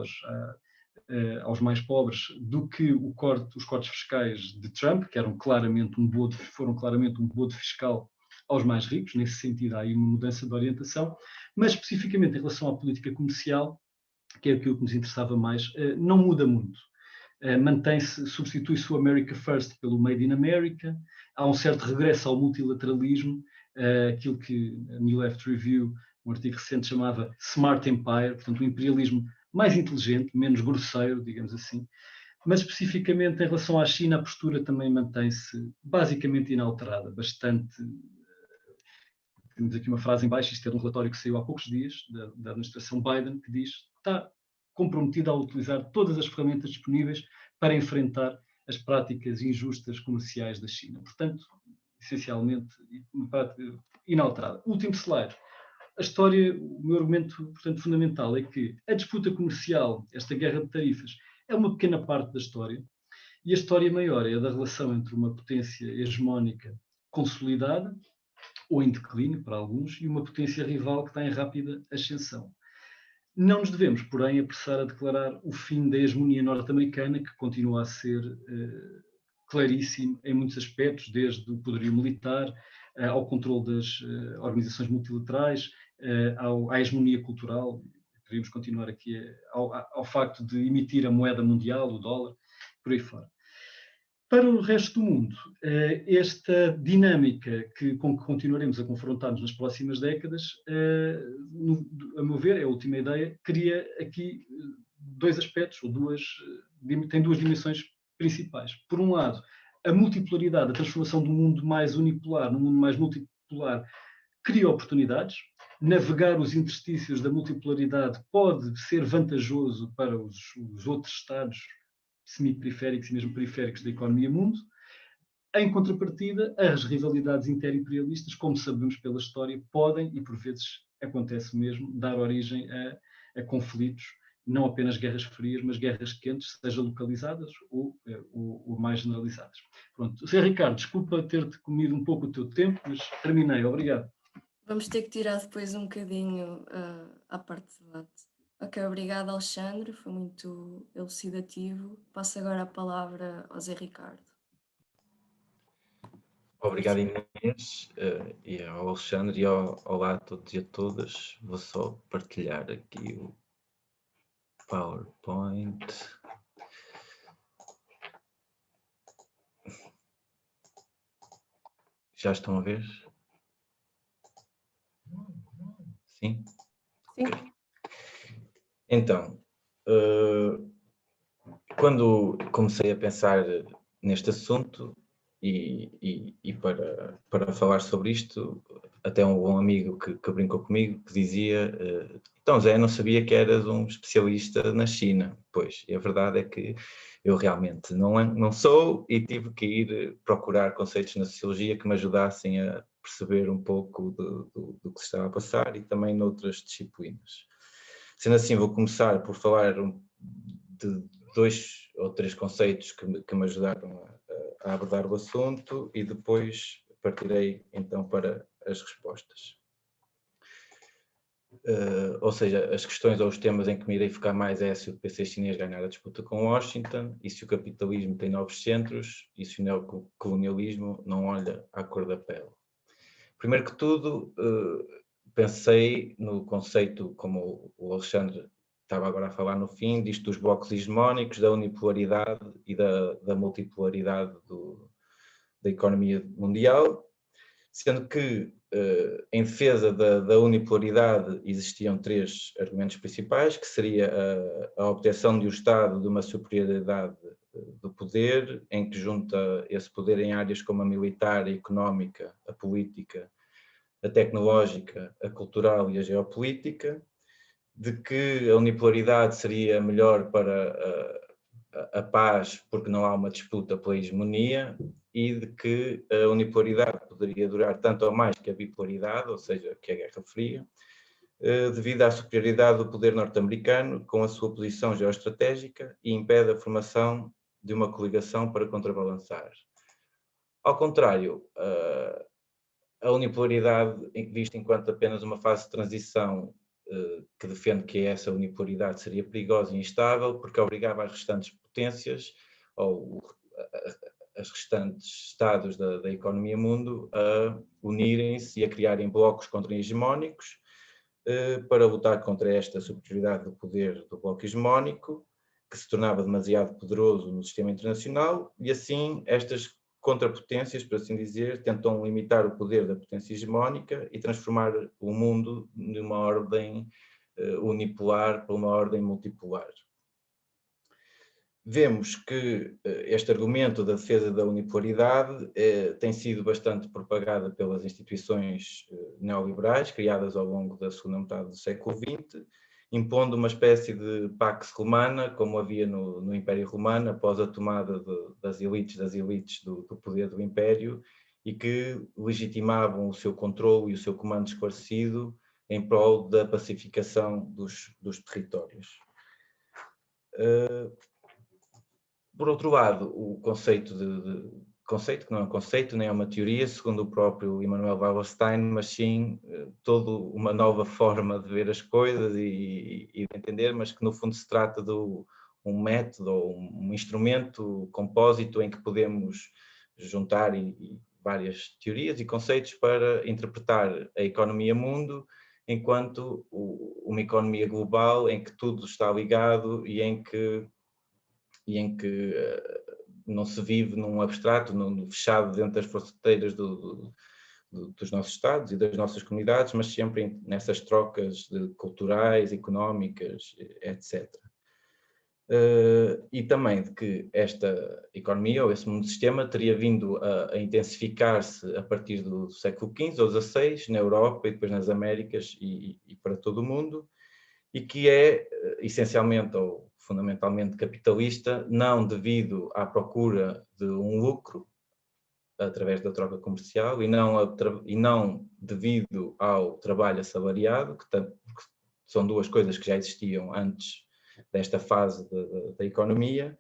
aos mais pobres do que os cortes fiscais de Trump, que foram claramente um bodo fiscal aos mais ricos. Nesse sentido, há aí uma mudança de orientação, mas especificamente em relação à política comercial, que é aquilo que nos interessava mais, não muda muito. Mantém-se, substitui-se o America First pelo Made in America, há um certo regresso ao multilateralismo, aquilo que a New Left Review, um artigo recente, chamava Smart Empire, portanto, um imperialismo mais inteligente, menos grosseiro, digamos assim. Mas, especificamente, em relação à China, a postura também mantém-se basicamente inalterada, bastante... Temos aqui uma frase em baixo, isto é de um relatório que saiu há poucos dias, da administração Biden, que diz que está comprometida a utilizar todas as ferramentas disponíveis para enfrentar as práticas injustas comerciais da China. Portanto, essencialmente, inalterada. Último slide. A história, o meu argumento, portanto, fundamental é que a disputa comercial, esta guerra de tarifas, é uma pequena parte da história E a história maior é a da relação entre uma potência hegemónica consolidada, ou em declínio para alguns, e uma potência rival que está em rápida ascensão. Não nos devemos, porém, apressar a declarar o fim da hegemonia norte-americana, que continua a ser claríssimo em muitos aspectos, desde o poderio militar, ao controle das organizações multilaterais, à hegemonia cultural. Podemos continuar aqui ao facto de emitir a moeda mundial, o dólar, por aí fora. Para o resto do mundo, esta dinâmica com que continuaremos a confrontar-nos nas próximas décadas, a meu ver, é a última ideia, cria aqui dois aspectos, tem duas dimensões principais. Por um lado, a multipolaridade, a transformação do mundo mais unipolar num mundo mais multipolar, cria oportunidades. Navegar os interstícios da multipolaridade pode ser vantajoso para os outros Estados semi-periféricos e mesmo periféricos da economia mundo. Em contrapartida, as rivalidades interimperialistas, como sabemos pela história, podem, e por vezes acontece mesmo, dar origem a conflitos, não apenas guerras frias, mas guerras quentes, seja localizadas ou mais generalizadas. Pronto. Zé Ricardo, desculpa ter-te comido um pouco o teu tempo, mas terminei. Obrigado. Vamos ter que tirar depois um bocadinho à parte de debate. Ok, obrigada, Alexandre, foi muito elucidativo. Passo agora a palavra ao Zé Ricardo. Obrigado, Inês, e ao Alexandre, e olá a todos e a todas. Vou só partilhar aqui o PowerPoint. Já estão a ver? Sim? Sim. Okay. Então, quando comecei a pensar neste assunto e para falar sobre isto, até um bom amigo que brincou comigo, que dizia, então Zé, não sabia que eras um especialista na China. Pois, e a verdade é que eu realmente não sou, e tive que ir procurar conceitos na sociologia que me ajudassem a perceber um pouco do que se estava a passar e também noutras disciplinas. Sendo assim, vou começar por falar de 2 ou 3 conceitos que me ajudaram a abordar o assunto e depois partirei então para as respostas. Ou seja, as questões ou os temas em que me irei focar mais é se o PC chinês ganhar a disputa com Washington, e se o capitalismo tem novos centros, e se o neocolonialismo não olha à cor da pele. Primeiro que tudo, pensei no conceito, como o Alexandre estava agora a falar no fim, disto dos blocos hegemónicos, da unipolaridade e da multipolaridade da economia mundial, sendo que em defesa da unipolaridade existiam 3 argumentos principais, que seria a obtenção de um Estado de uma superioridade do poder, em que junta esse poder em áreas como a militar, a económica, a política, a tecnológica, a cultural e a geopolítica, de que a unipolaridade seria melhor para a paz porque não há uma disputa pela hegemonia, e de que a unipolaridade poderia durar tanto ou mais que a bipolaridade, ou seja, que a Guerra Fria, devido à superioridade do poder norte-americano com a sua posição geoestratégica, e impede a formação de uma coligação para contrabalançar. Ao contrário, a unipolaridade, vista enquanto apenas uma fase de transição, que defende que essa unipolaridade seria perigosa e instável, porque obrigava as restantes potências, ou as restantes estados da economia mundo, a unirem-se e a criarem blocos contra-hegemónicos para lutar contra esta superioridade do poder do bloco hegemónico, que se tornava demasiado poderoso no sistema internacional, e assim estas contrapotências, por assim dizer, tentam limitar o poder da potência hegemónica e transformar o mundo de uma ordem unipolar para uma ordem multipolar. Vemos que este argumento da defesa da unipolaridade tem sido bastante propagado pelas instituições neoliberais criadas ao longo da segunda metade do século XX, impondo uma espécie de pax romana, como havia no Império Romano, após a tomada das elites do poder do Império, e que legitimavam o seu controle e o seu comando esclarecido em prol da pacificação dos territórios. Por outro lado, o conceito conceito, que não é um conceito, nem é uma teoria, segundo o próprio Immanuel Wallerstein, mas sim toda uma nova forma de ver as coisas e de entender, mas que no fundo se trata de um método ou um instrumento compósito em que podemos juntar várias teorias e conceitos para interpretar a economia mundo enquanto uma economia global em que tudo está ligado e em que não se vive num abstrato, fechado dentro das fronteiras dos nossos Estados e das nossas comunidades, mas sempre nessas trocas culturais, económicas, etc. E também de que esta economia ou esse mundo sistema teria vindo a intensificar-se a partir do século XV ou XVI, na Europa e depois nas Américas e para todo o mundo, e que é essencialmente ou fundamentalmente capitalista, não devido à procura de um lucro através da troca comercial e não devido ao trabalho assalariado, porque são duas coisas que já existiam antes desta fase da economia,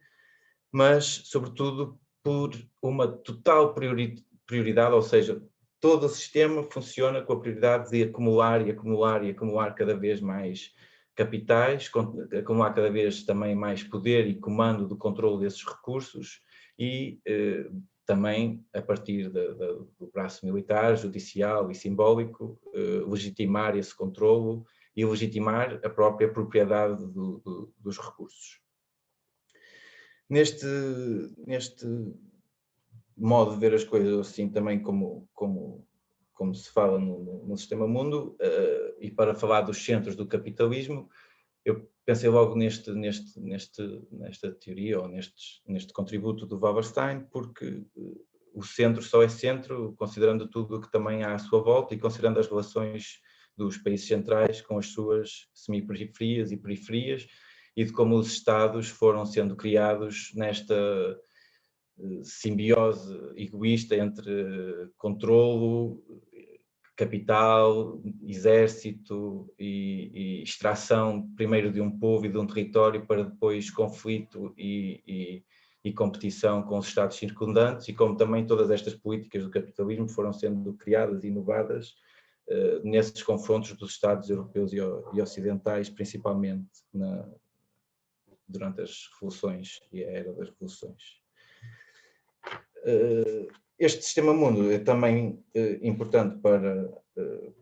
mas sobretudo por uma total prioridade, ou seja, todo o sistema funciona com a prioridade de acumular e acumular e acumular cada vez mais capitais, acumular cada vez também mais poder e comando do controle desses recursos e também, a partir do braço militar, judicial e simbólico, legitimar esse controlo e legitimar a própria propriedade dos recursos. Neste modo de ver as coisas, assim também como se fala no Sistema Mundo, e para falar dos centros do capitalismo, eu pensei logo nesta teoria ou neste contributo do Wallerstein, porque o centro só é centro considerando tudo o que também há à sua volta e considerando as relações dos países centrais com as suas semi-periferias e periferias e de como os Estados foram sendo criados nesta simbiose egoísta entre controlo, capital, exército e extração primeiro de um povo e de um território para depois conflito e competição com os Estados circundantes e como também todas estas políticas do capitalismo foram sendo criadas e inovadas nesses confrontos dos Estados europeus e ocidentais, principalmente durante as revoluções e a era das revoluções. Este sistema mundo é também importante para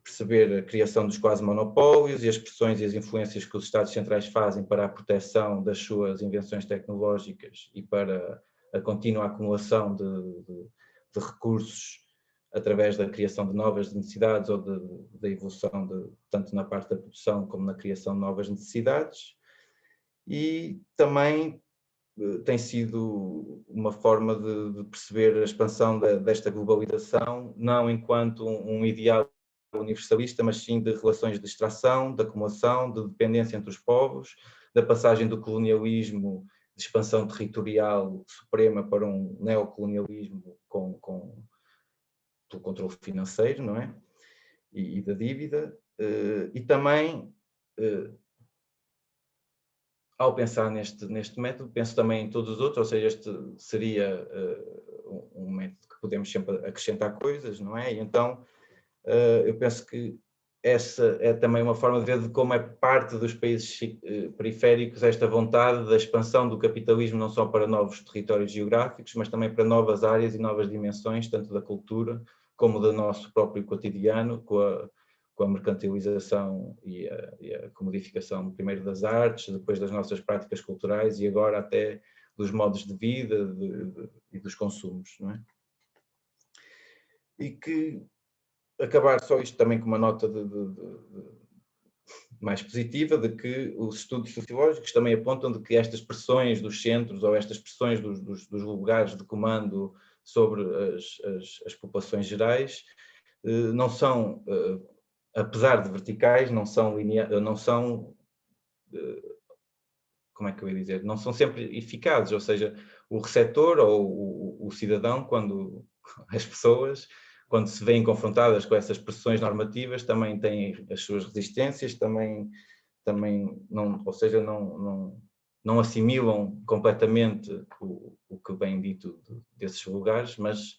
perceber a criação dos quase monopólios e as pressões e as influências que os Estados centrais fazem para a proteção das suas invenções tecnológicas e para a contínua acumulação de recursos através da criação de novas necessidades ou da evolução tanto na parte da produção como na criação de novas necessidades. E também tem sido uma forma de perceber a expansão desta globalização, não enquanto um ideal universalista, mas sim de relações de extração, de acumulação, de dependência entre os povos, da passagem do colonialismo de expansão territorial suprema para um neocolonialismo pelo controle financeiro, não é? E da dívida, e também ao pensar neste método, penso também em todos os outros, ou seja, este seria um método que podemos sempre acrescentar coisas, não é? E então, eu penso que essa é também uma forma de ver de como é parte dos países periféricos esta vontade da expansão do capitalismo, não só para novos territórios geográficos, mas também para novas áreas e novas dimensões, tanto da cultura como do nosso próprio cotidiano, com a mercantilização e a comodificação primeiro das artes, depois das nossas práticas culturais e agora até dos modos de vida e dos consumos, não é? E que acabar só isto também com uma nota mais positiva de que os estudos sociológicos também apontam de que estas pressões dos centros ou estas pressões dos lugares de comando sobre as populações gerais não são apesar de verticais, não são lineares, não são, como é que eu ia dizer, não são sempre eficazes, ou seja, o receptor ou o cidadão, quando as pessoas, quando se veem confrontadas com essas pressões normativas, também têm as suas resistências, também não, ou seja, não não assimilam completamente o que vem dito desses lugares, mas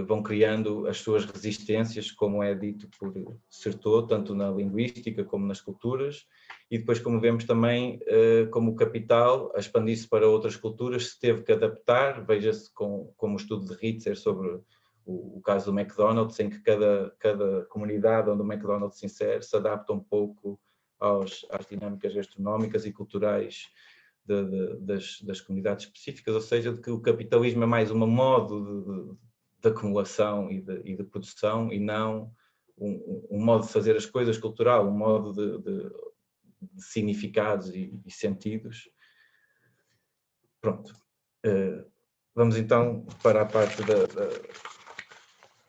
vão criando as suas resistências, como é dito por Certeau, tanto na linguística como nas culturas, e depois, como vemos também, como o capital, a expandir-se para outras culturas, se teve que adaptar, veja-se como o estudo de Ritzer sobre o caso do McDonald's, em que cada comunidade onde o McDonald's se insere se adapta um pouco às dinâmicas gastronómicas e culturais das comunidades específicas, ou seja, de que o capitalismo é mais um modo de acumulação e de produção, e não um modo de fazer as coisas cultural, um modo de significados e sentidos. Pronto. Vamos então para a parte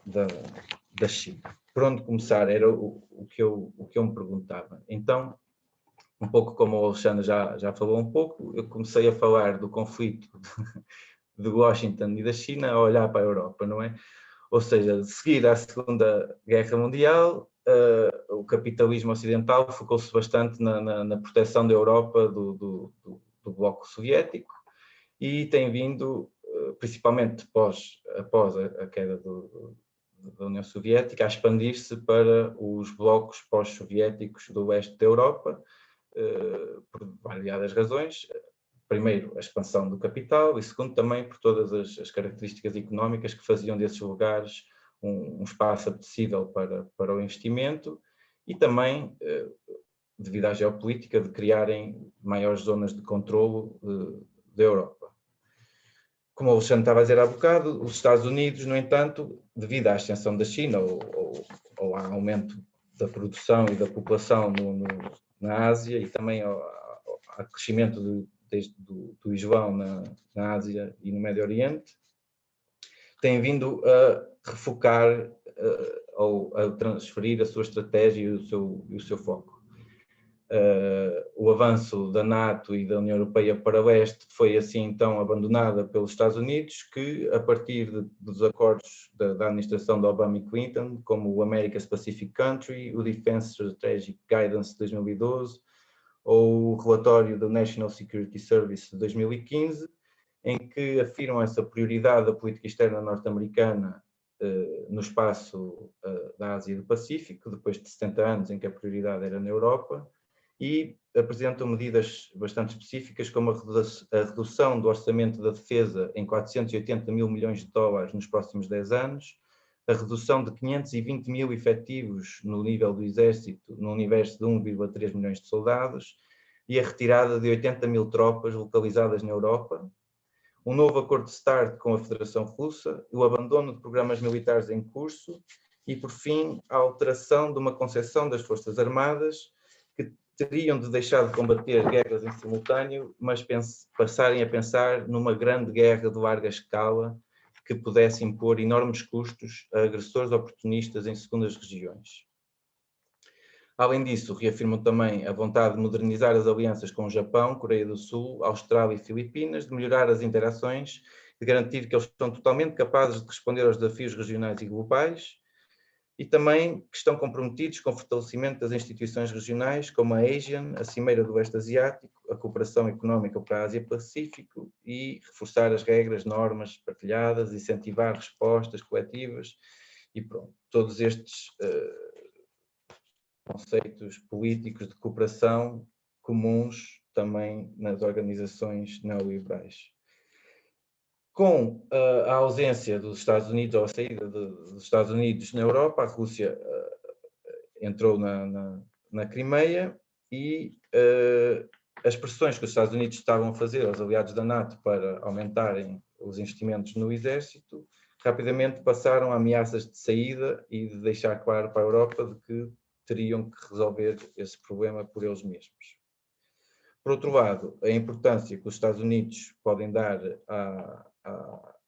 da China. Por onde começar era o que eu me perguntava. Então, um pouco como o Alexandre já falou um pouco, eu comecei a falar do conflito de Washington e da China a olhar para a Europa, não é? Ou seja, de seguir à Segunda Guerra Mundial, o capitalismo ocidental focou-se bastante na proteção da Europa do bloco soviético, e tem vindo, principalmente após a queda da União Soviética, a expandir-se para os blocos pós-soviéticos do leste da Europa, por variadas razões. Primeiro, a expansão do capital, e segundo, também por todas as características económicas que faziam desses lugares um espaço apetecível para o investimento, e também devido à geopolítica de criarem maiores zonas de controlo da Europa. Como o Alexandre estava a dizer há bocado, os Estados Unidos, no entanto, devido à ascensão da China ou ao aumento da produção e da população na Ásia, e também ao crescimento do Islão na Ásia e no Médio Oriente, tem vindo a refocar ou a transferir a sua estratégia e o seu foco. O avanço da NATO e da União Europeia para o leste foi assim então abandonada pelos Estados Unidos, que a partir dos acordos da administração de Obama e Clinton, como o America's Pacific Country, o Defense Strategic Guidance de 2012, ou o relatório do National Security Service de 2015, em que afirmam essa prioridade da política externa norte-americana no espaço da Ásia e do Pacífico, depois de 70 anos em que a prioridade era na Europa, e apresentam medidas bastante específicas, como a redução do orçamento da defesa em 480 mil milhões de dólares nos próximos 10 anos, a redução de 520 mil efetivos no nível do Exército, no universo de 1,3 milhões de soldados, e a retirada de 80 mil tropas localizadas na Europa, um novo acordo de START com a Federação Russa, o abandono de programas militares em curso e, por fim, a alteração de uma concepção das Forças Armadas que teriam de deixar de combater guerras em simultâneo, mas passarem a pensar numa grande guerra de larga escala que pudesse impor enormes custos a agressores oportunistas em segundas regiões. Além disso, reafirmam também a vontade de modernizar as alianças com o Japão, Coreia do Sul, Austrália e Filipinas, de melhorar as interações, de garantir que eles são totalmente capazes de responder aos desafios regionais e globais, e também que estão comprometidos com o fortalecimento das instituições regionais, como a ASEAN, a Cimeira do Oeste Asiático, a cooperação económica para a Ásia-Pacífico, e reforçar as regras, normas partilhadas, incentivar respostas coletivas, e pronto, todos estes conceitos políticos de cooperação comuns também nas organizações neoliberais. Com a ausência dos Estados Unidos, ou a saída dos Estados Unidos na Europa, a Rússia entrou na Crimeia, e as pressões que os Estados Unidos estavam a fazer aos aliados da NATO para aumentarem os investimentos no exército, rapidamente passaram a ameaças de saída e de deixar claro para a Europa de que teriam que resolver esse problema por eles mesmos. Por outro lado, a importância que os Estados Unidos podem dar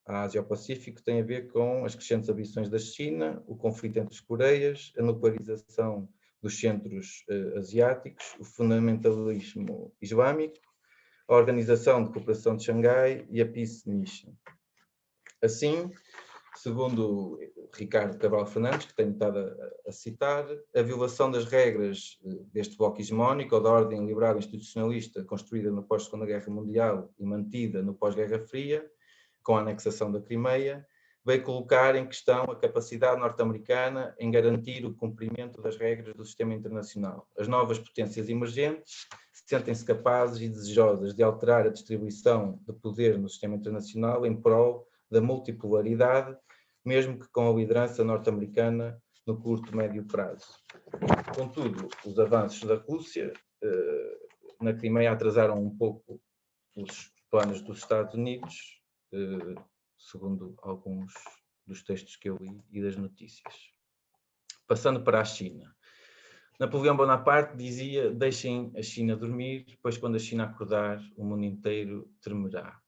à Ásia-Pacífico tem a ver com as crescentes ambições da China, o conflito entre as Coreias, a nuclearização dos centros asiáticos, o fundamentalismo islâmico, a Organização de Cooperação de Xangai e a Peace Mission. Assim, Segundo Ricardo Cabral Fernandes, que tenho estado a citar, a violação das regras deste bloco hegemónico ou da ordem liberal institucionalista construída no pós-Segunda Guerra Mundial e mantida no pós-Guerra Fria, com a anexação da Crimeia, veio colocar em questão a capacidade norte-americana em garantir o cumprimento das regras do sistema internacional. As novas potências emergentes sentem-se capazes e desejosas de alterar a distribuição de poder no sistema internacional em prol da multipolaridade, mesmo que com a liderança norte-americana no curto e médio prazo. Contudo, os avanços da Rússia na Crimeia atrasaram um pouco os planos dos Estados Unidos, segundo alguns dos textos que eu li e das notícias. Passando para a China. Napoleão Bonaparte dizia: deixem a China dormir, pois quando a China acordar, o mundo inteiro tremerá.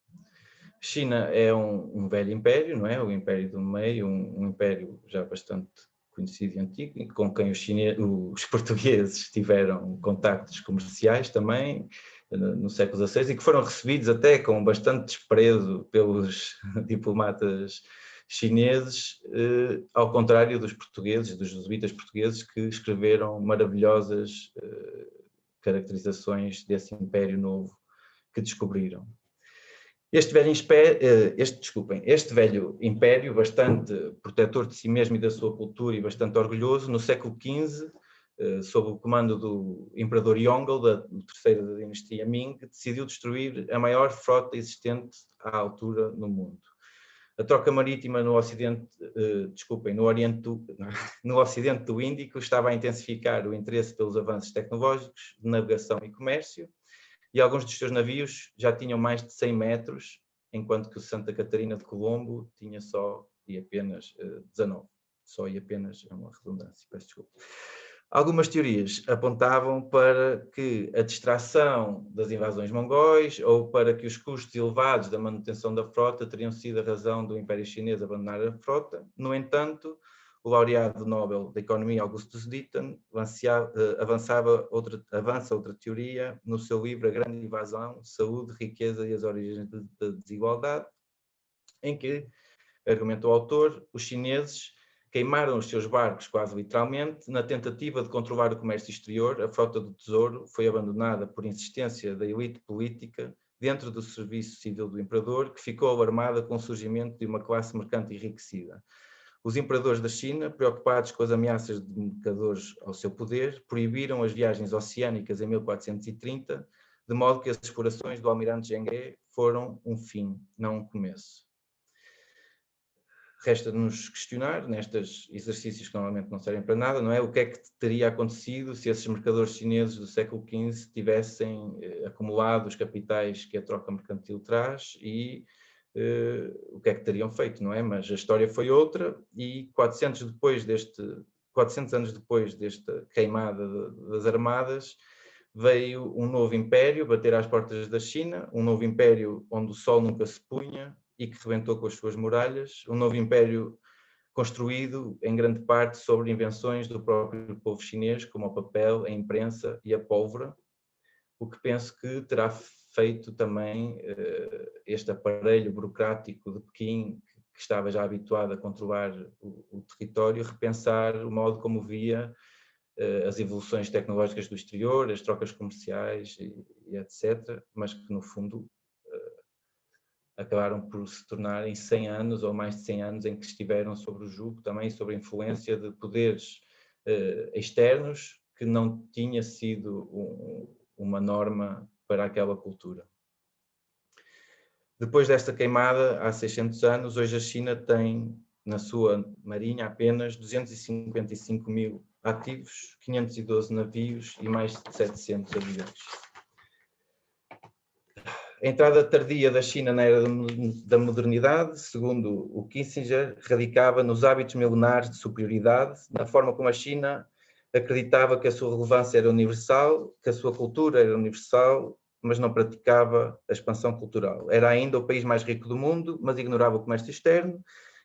China é um velho império, não é? O Império do Meio, um império já bastante conhecido e antigo, com quem os portugueses tiveram contactos comerciais também, no século XVI, e que foram recebidos até com bastante desprezo pelos diplomatas chineses, ao contrário dos portugueses, dos jesuítas portugueses, que escreveram maravilhosas caracterizações desse império novo que descobriram. Este velho império, bastante protetor de si mesmo e da sua cultura e bastante orgulhoso, no século XV, sob o comando do imperador Yongle, da terceira da dinastia Ming, decidiu destruir a maior frota existente à altura no mundo. A troca marítima no Ocidente do Índico estava a intensificar o interesse pelos avanços tecnológicos de navegação e comércio, e alguns dos seus navios já tinham mais de 100 metros, enquanto que o Santa Catarina de Colombo tinha só e apenas 19. Só e apenas é uma redundância, peço desculpa. Algumas teorias apontavam para que a distração das invasões mongóis ou para que os custos elevados da manutenção da frota teriam sido a razão do Império Chinês abandonar a frota. No entanto, o laureado Nobel da Economia Augustus Deaton avança outra teoria no seu livro A Grande Invasão, Saúde, Riqueza e as Origens da Desigualdade, em que, argumenta o autor, os chineses queimaram os seus barcos quase literalmente na tentativa de controlar o comércio exterior. A frota do tesouro foi abandonada por insistência da elite política dentro do serviço civil do imperador, que ficou alarmada com o surgimento de uma classe mercante enriquecida. Os imperadores da China, preocupados com as ameaças de mercadores ao seu poder, proibiram as viagens oceânicas em 1430, de modo que as explorações do almirante Zheng foram um fim, não um começo. Resta-nos questionar, nestes exercícios que normalmente não servem para nada, não é? O que é que teria acontecido se esses mercadores chineses do século XV tivessem acumulado os capitais que a troca mercantil traz e o que é que teriam feito, não é? Mas a história foi outra e 400 anos depois desta queimada das armadas, veio um novo império bater às portas da China, um novo império onde o sol nunca se punha e que rebentou com as suas muralhas, um novo império construído em grande parte sobre invenções do próprio povo chinês, como o papel, a imprensa e a pólvora, o que penso que terá feito também este aparelho burocrático de Pequim, que estava já habituado a controlar o território, repensar o modo como via as evoluções tecnológicas do exterior, as trocas comerciais e etc., mas que no fundo acabaram por se tornar em 100 anos ou mais de 100 anos em que estiveram sobre o jugo, também sob a influência de poderes externos que não tinha sido uma norma para aquela cultura. Depois desta queimada, há 600 anos, hoje a China tem na sua marinha apenas 255 mil ativos, 512 navios e mais de 700 aviões. A entrada tardia da China na era da modernidade, segundo o Kissinger, radicava nos hábitos milenares de superioridade, na forma como a China acreditava que a sua relevância era universal, que a sua cultura era universal, mas não praticava a expansão cultural. Era ainda o país mais rico do mundo, mas ignorava o comércio externo.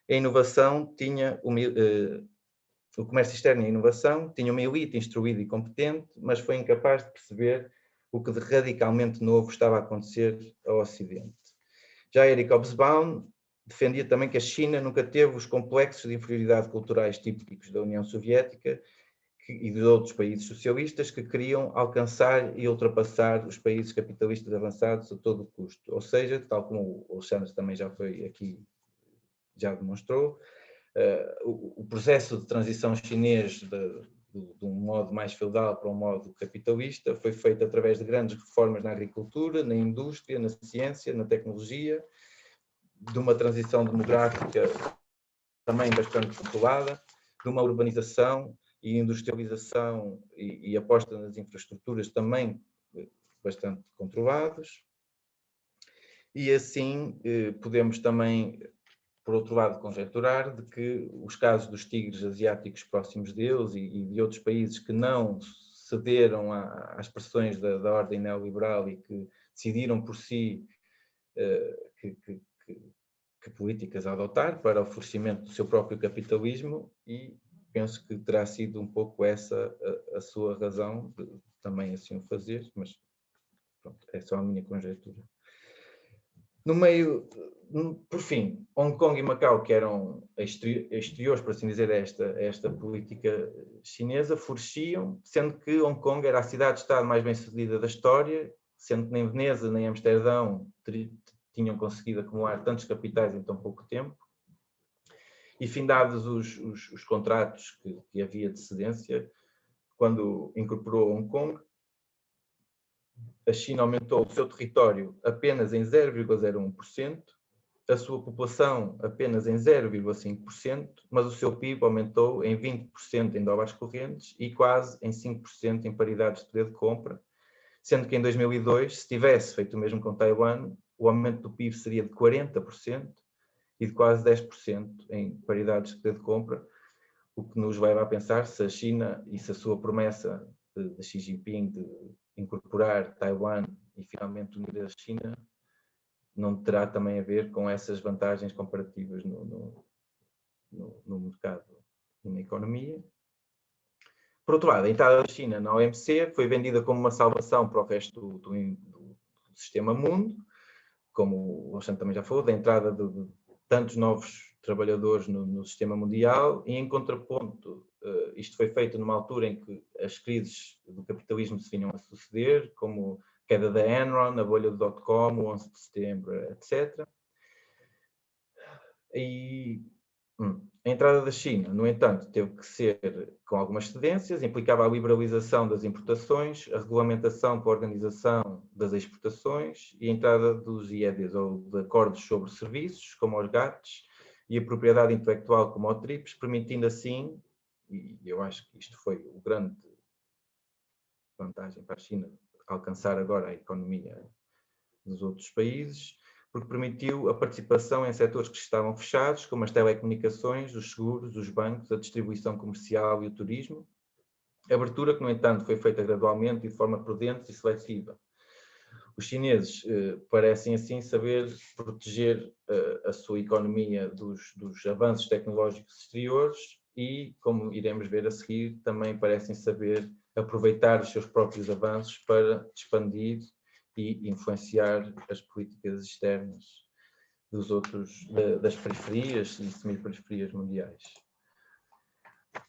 A inovação tinha o comércio externo e a inovação tinha uma elite instruída e competente, mas foi incapaz de perceber o que de radicalmente novo estava a acontecer ao Ocidente. Já Eric Hobsbawm defendia também que a China nunca teve os complexos de inferioridade culturais típicos da União Soviética e de outros países socialistas que queriam alcançar e ultrapassar os países capitalistas avançados a todo custo. Ou seja, tal como o Alexandre também já foi aqui, já demonstrou, o processo de transição chinês de um modo mais feudal para um modo capitalista foi feito através de grandes reformas na agricultura, na indústria, na ciência, na tecnologia, de uma transição demográfica também bastante controlada, de uma urbanização e industrialização e aposta nas infraestruturas também bastante controlados. E assim podemos também, por outro lado, conjecturar de que os casos dos tigres asiáticos próximos deles e de outros países que não cederam às pressões da ordem neoliberal e que decidiram por si que políticas adotar para o florescimento do seu próprio capitalismo, e penso que terá sido um pouco essa a sua razão de também assim o fazer, mas pronto, é só a minha conjectura. No meio, por fim, Hong Kong e Macau, que eram exteriores, por assim dizer, a esta política chinesa, floresciam, sendo que Hong Kong era a cidade-estado mais bem-sucedida da história, sendo que nem Veneza nem Amsterdão tinham conseguido acumular tantos capitais em tão pouco tempo. E findados os contratos que havia de cedência, quando incorporou Hong Kong, a China aumentou o seu território apenas em 0,01%, a sua população apenas em 0,5%, mas o seu PIB aumentou em 20% em dólares correntes e quase em 5% em paridades de poder de compra, sendo que em 2002, se tivesse feito o mesmo com Taiwan, o aumento do PIB seria de 40% e de quase 10% em paridades de poder de compra, o que nos leva a pensar se a China e se a sua promessa de Xi Jinping de incorporar Taiwan e finalmente unir a China não terá também a ver com essas vantagens comparativas no mercado e na economia. Por outro lado, a entrada da China na OMC foi vendida como uma salvação para o resto do sistema mundo, como o Alexandre também já falou, da entrada de tantos novos trabalhadores no sistema mundial, e em contraponto, isto foi feito numa altura em que as crises do capitalismo se vinham a suceder, como a queda da Enron, a bolha do dot-com, o 11 de setembro, etc. E a entrada da China, no entanto, teve que ser com algumas cedências, implicava a liberalização das importações, a regulamentação com a organização das exportações e a entrada dos IEDs, ou de acordos sobre serviços, como os GATTs, e a propriedade intelectual, como o TRIPS, permitindo assim, e eu acho que isto foi o grande vantagem para a China, alcançar agora a economia dos outros países, porque permitiu a participação em setores que estavam fechados, como as telecomunicações, os seguros, os bancos, a distribuição comercial e o turismo. Abertura que, no entanto, foi feita gradualmente e de forma prudente e seletiva. Os chineses parecem, assim, saber proteger a sua economia dos avanços tecnológicos exteriores e, como iremos ver a seguir, também parecem saber aproveitar os seus próprios avanços para expandir e influenciar as políticas externas dos outros, das periferias e semi-periferias mundiais.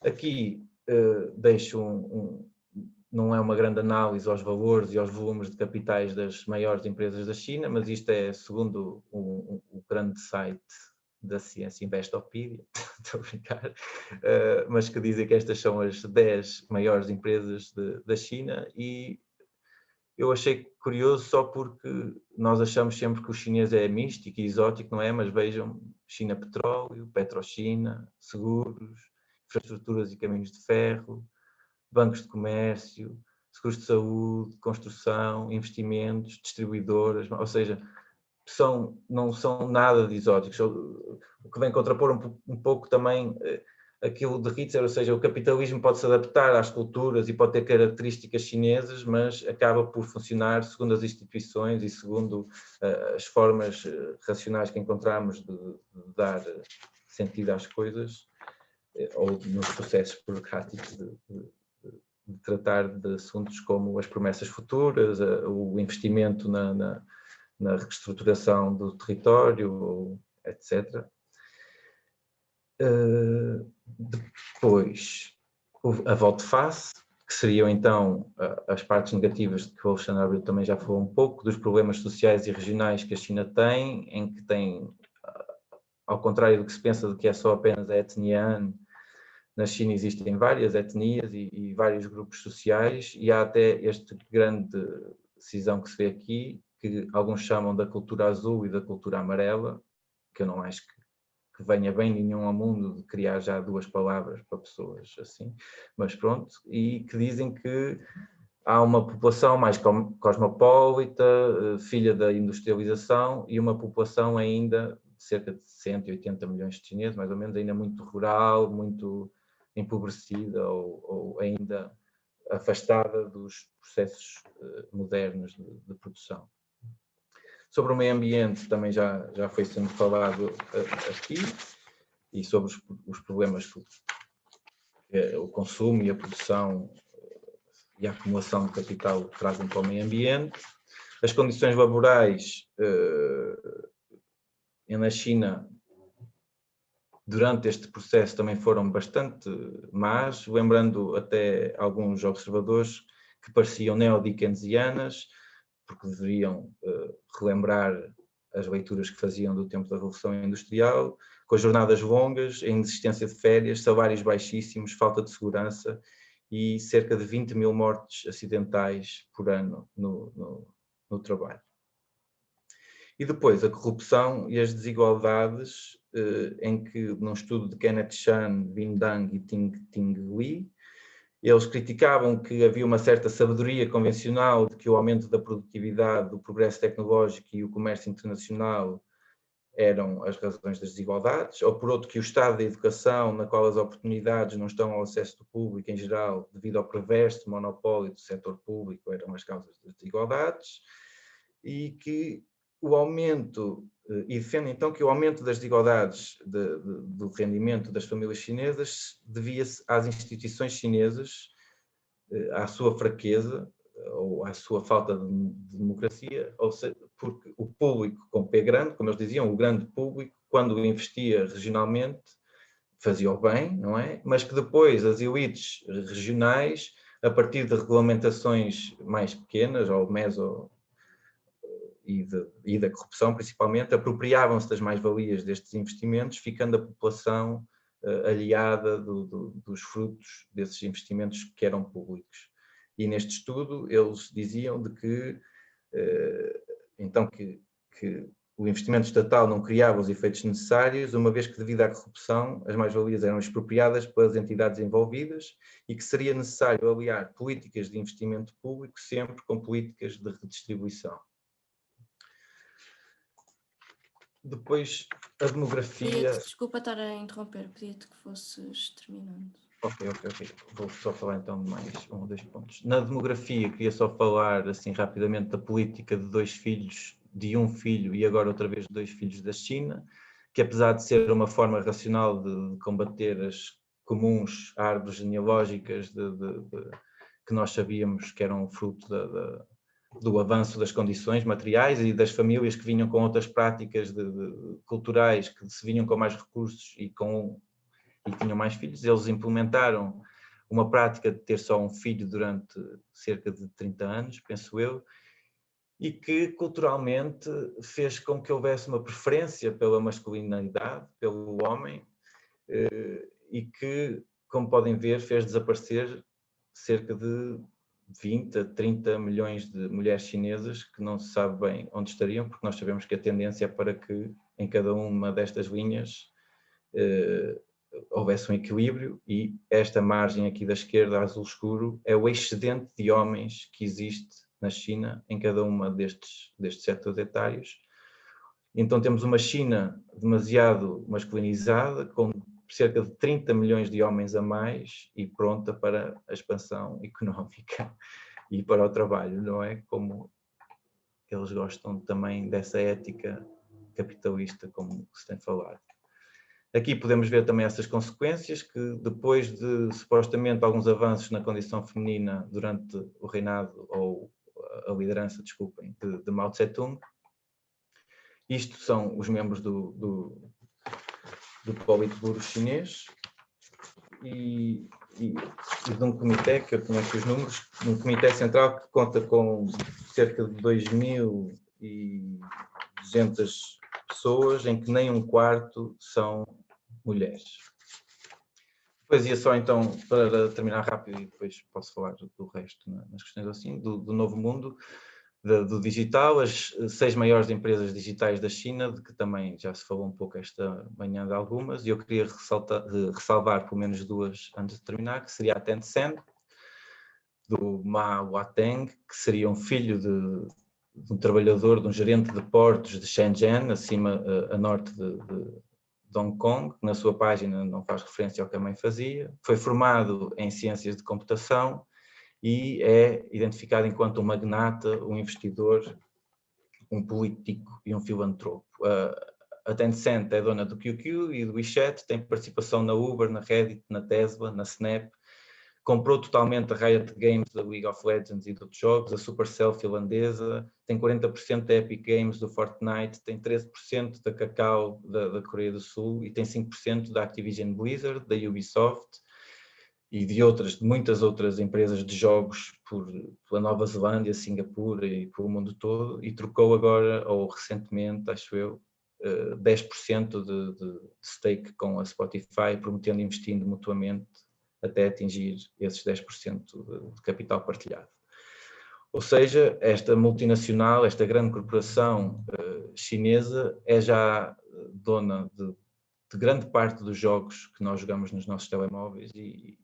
Aqui deixo não é uma grande análise aos valores e aos volumes de capitais das maiores empresas da China, mas isto é segundo o grande site da ciência Investopedia, estou a brincar, mas que dizem que estas são as 10 maiores empresas da China, e eu achei curioso só porque nós achamos sempre que o chinês é místico e exótico, não é? Mas vejam, China Petróleo, Petrochina, seguros, infraestruturas e caminhos de ferro, bancos de comércio, seguros de saúde, construção, investimentos, distribuidoras, ou seja, não são nada de exóticos. O que vem contrapor um pouco também aquilo de Ritzer, ou seja, o capitalismo pode se adaptar às culturas e pode ter características chinesas, mas acaba por funcionar segundo as instituições e segundo as formas racionais que encontramos de dar sentido às coisas, ou nos processos burocráticos de tratar de assuntos como as promessas futuras, o investimento na reestruturação do território, etc. Depois, a volte-face, que seriam então as partes negativas de que o Alexandre Abreu também já falou um pouco, dos problemas sociais e regionais que a China tem, em que tem, ao contrário do que se pensa de que é só apenas a etnia Han, na China existem várias etnias e vários grupos sociais, e há até esta grande cisão que se vê aqui, que alguns chamam da cultura azul e da cultura amarela, que eu não acho que venha bem nenhum ao mundo de criar já duas palavras para pessoas assim, mas pronto, e que dizem que há uma população mais cosmopolita, filha da industrialização, e uma população ainda de cerca de 180 milhões de chineses, mais ou menos, ainda muito rural, muito empobrecida ou ainda afastada dos processos modernos de produção. Sobre o meio ambiente também já foi sendo falado aqui, e sobre os problemas que o consumo e a produção e a acumulação de capital trazem para o meio ambiente. As condições laborais na China durante este processo também foram bastante más, lembrando até alguns observadores que pareciam neo-dickensianas, porque deveriam relembrar as leituras que faziam do tempo da Revolução Industrial, com as jornadas longas, a inexistência de férias, salários baixíssimos, falta de segurança e cerca de 20 mil mortes acidentais por ano no trabalho. E depois a corrupção e as desigualdades, em que num estudo de Kenneth Chan, Bin Dang e Ting Li, eles criticavam que havia uma certa sabedoria convencional de que o aumento da produtividade, o progresso tecnológico e o comércio internacional eram as razões das desigualdades, ou por outro que o estado da educação, na qual as oportunidades não estão ao acesso do público em geral, devido ao perverso monopólio do setor público, eram as causas das desigualdades, e que o aumento, e defende então que o aumento das desigualdades do rendimento das famílias chinesas devia-se às instituições chinesas, à sua fraqueza ou à sua falta de democracia, ou seja, porque o público com P grande, como eles diziam, o grande público, quando investia regionalmente, fazia o bem, não é? Mas que depois as elites regionais, a partir de regulamentações mais pequenas, ou meso e da corrupção principalmente, apropriavam-se das mais-valias destes investimentos, ficando a população aliada dos frutos desses investimentos que eram públicos. E neste estudo eles diziam de que, então que o investimento estatal não criava os efeitos necessários, uma vez que devido à corrupção as mais-valias eram expropriadas pelas entidades envolvidas e que seria necessário aliar políticas de investimento público sempre com políticas de redistribuição. Depois, a demografia... Desculpa estar a interromper, pedia-te que fosses terminando. Ok. Vou só falar então de mais um ou dois pontos. Na demografia, queria só falar assim rapidamente da política de 2 filhos, de 1 filho e agora outra vez de 2 filhos da China, que apesar de ser uma forma racional de combater as comuns árvores genealógicas que nós sabíamos que eram fruto do avanço das condições materiais e das famílias que vinham com outras práticas culturais, que se vinham com mais recursos e tinham mais filhos, eles implementaram uma prática de ter só 1 filho durante cerca de 30 anos, penso eu, e que culturalmente fez com que houvesse uma preferência pela masculinidade, pelo homem, e que, como podem ver, fez desaparecer cerca de 20 a 30 milhões de mulheres chinesas que não se sabe bem onde estariam, porque nós sabemos que a tendência é para que em cada uma destas linhas houvesse um equilíbrio, e esta margem aqui da esquerda, azul escuro, é o excedente de homens que existe na China em cada uma destes setores etários. Então temos uma China demasiado masculinizada, com cerca de 30 milhões de homens a mais e pronta para a expansão económica e para o trabalho, não é? Como eles gostam também dessa ética capitalista, como se tem falado. Aqui podemos ver também essas consequências, que depois de supostamente alguns avanços na condição feminina durante o reinado, ou a liderança, desculpem, de Mao Tse-tung, Isto são os membros do Politburo chinês e de um comitê, que eu tenho aqui os números, um comitê central que conta com cerca de 2.200 pessoas, em que nem um quarto são mulheres. Depois ia só então, para terminar rápido, e depois posso falar do resto nas questões assim, do novo mundo, do digital, as 6 maiores empresas digitais da China, de que também já se falou um pouco esta manhã de algumas, e eu queria ressalvar pelo menos 2 antes de terminar, que seria a Tencent, do Ma Huateng, que seria um filho de um trabalhador, de um gerente de portos de Shenzhen, acima a norte de Hong Kong, que na sua página não faz referência ao que a mãe fazia. Foi formado em ciências de computação e é identificado enquanto um magnata, um investidor, um político e um filantropo. A Tencent é dona do QQ e do WeChat, tem participação na Uber, na Reddit, na Tesla, na Snap. Comprou totalmente a Riot Games da League of Legends e de outros jogos, a Supercell finlandesa, tem 40% da Epic Games do Fortnite, tem 13% da Kakao da Coreia do Sul e tem 5% da Activision Blizzard, da Ubisoft e de muitas outras empresas de jogos pela Nova Zelândia, Singapura e pelo mundo todo, e trocou agora, ou recentemente, acho eu, 10% de stake com a Spotify, prometendo investindo mutuamente até atingir esses 10% de capital partilhado. Ou seja, esta multinacional, esta grande corporação chinesa é já dona de grande parte dos jogos que nós jogamos nos nossos telemóveis e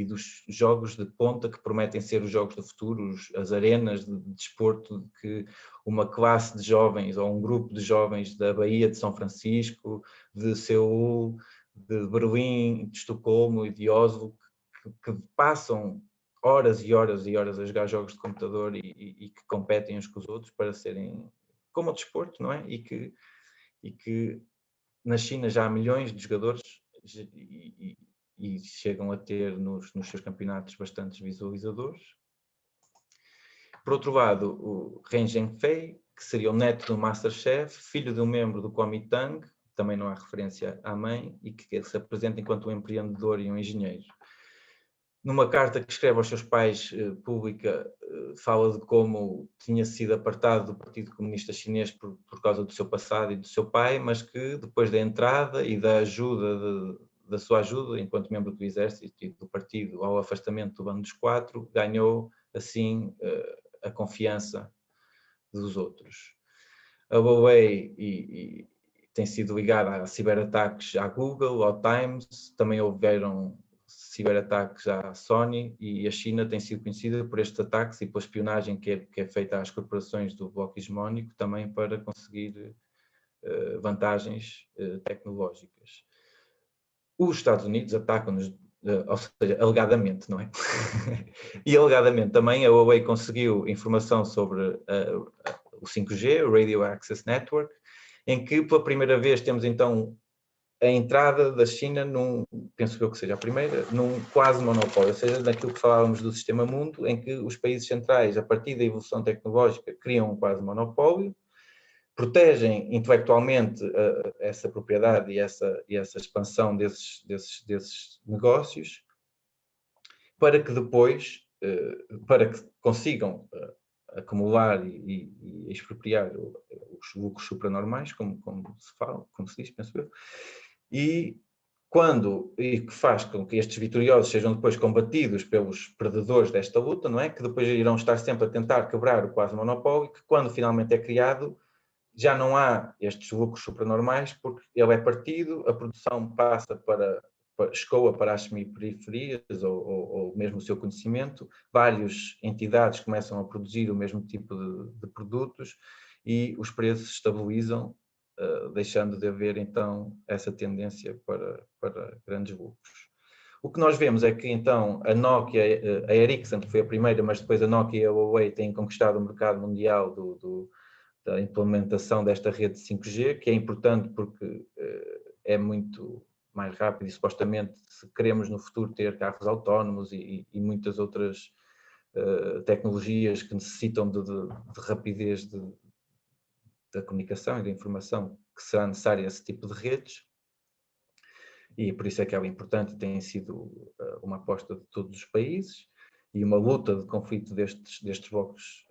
dos jogos de ponta que prometem ser os jogos do futuro, as arenas de desporto que uma classe de jovens ou um grupo de jovens da Baía de São Francisco, de Seul, de Berlim, de Estocolmo e de Oslo, que passam horas e horas e horas a jogar jogos de computador e que competem uns com os outros para serem como o desporto, não é? E que na China já há milhões de jogadores e chegam a ter nos seus campeonatos bastantes visualizadores. Por outro lado, o Ren Zhengfei, que seria o neto do Masterchef, filho de um membro do Kuomintang, também não há referência à mãe, e que se apresenta enquanto um empreendedor e um engenheiro. Numa carta que escreve aos seus pais pública, fala de como tinha sido apartado do Partido Comunista Chinês por causa do seu passado e do seu pai, mas que depois da entrada e da ajuda, da sua ajuda enquanto membro do exército e do partido ao afastamento do Bando dos Quatro, ganhou assim a confiança dos outros. A Huawei tem sido ligada a ciberataques à Google, ao Times, também houveram ciberataques à Sony e a China tem sido conhecida por estes ataques e pela espionagem que é feita às corporações do bloco hegemónico também para conseguir vantagens tecnológicas. Os Estados Unidos atacam-nos, ou seja, alegadamente, não é? E alegadamente também a Huawei conseguiu informação sobre o 5G, o Radio Access Network, em que pela primeira vez temos então a entrada da China penso eu que seja a primeira, num quase monopólio, ou seja, naquilo que falávamos do sistema mundo, em que os países centrais, a partir da evolução tecnológica, criam um quase monopólio, protegem intelectualmente essa propriedade e essa expansão desses negócios, para que depois, para que consigam acumular e expropriar os lucros supranormais, como se fala, como se diz, penso eu, e que faz com que estes vitoriosos sejam depois combatidos pelos perdedores desta luta, não é? Que depois irão estar sempre a tentar quebrar o quase monopólio, que quando finalmente é criado, já não há estes lucros supranormais, porque ele é partido, a produção passa escoa para as semi-periferias ou mesmo o seu conhecimento, várias entidades começam a produzir o mesmo tipo de produtos e os preços se estabilizam, deixando de haver então essa tendência para grandes lucros. O que nós vemos é que então a Nokia, a Ericsson, que foi a primeira, mas depois a Nokia e a Huawei têm conquistado o mercado mundial da implementação desta rede 5G, que é importante porque é muito mais rápido e supostamente se queremos no futuro ter carros autónomos e muitas outras tecnologias que necessitam de rapidez de da comunicação e da informação que será necessária esse tipo de redes, e por isso é que ela é importante, tem sido uma aposta de todos os países, e uma luta de conflito destes blocos,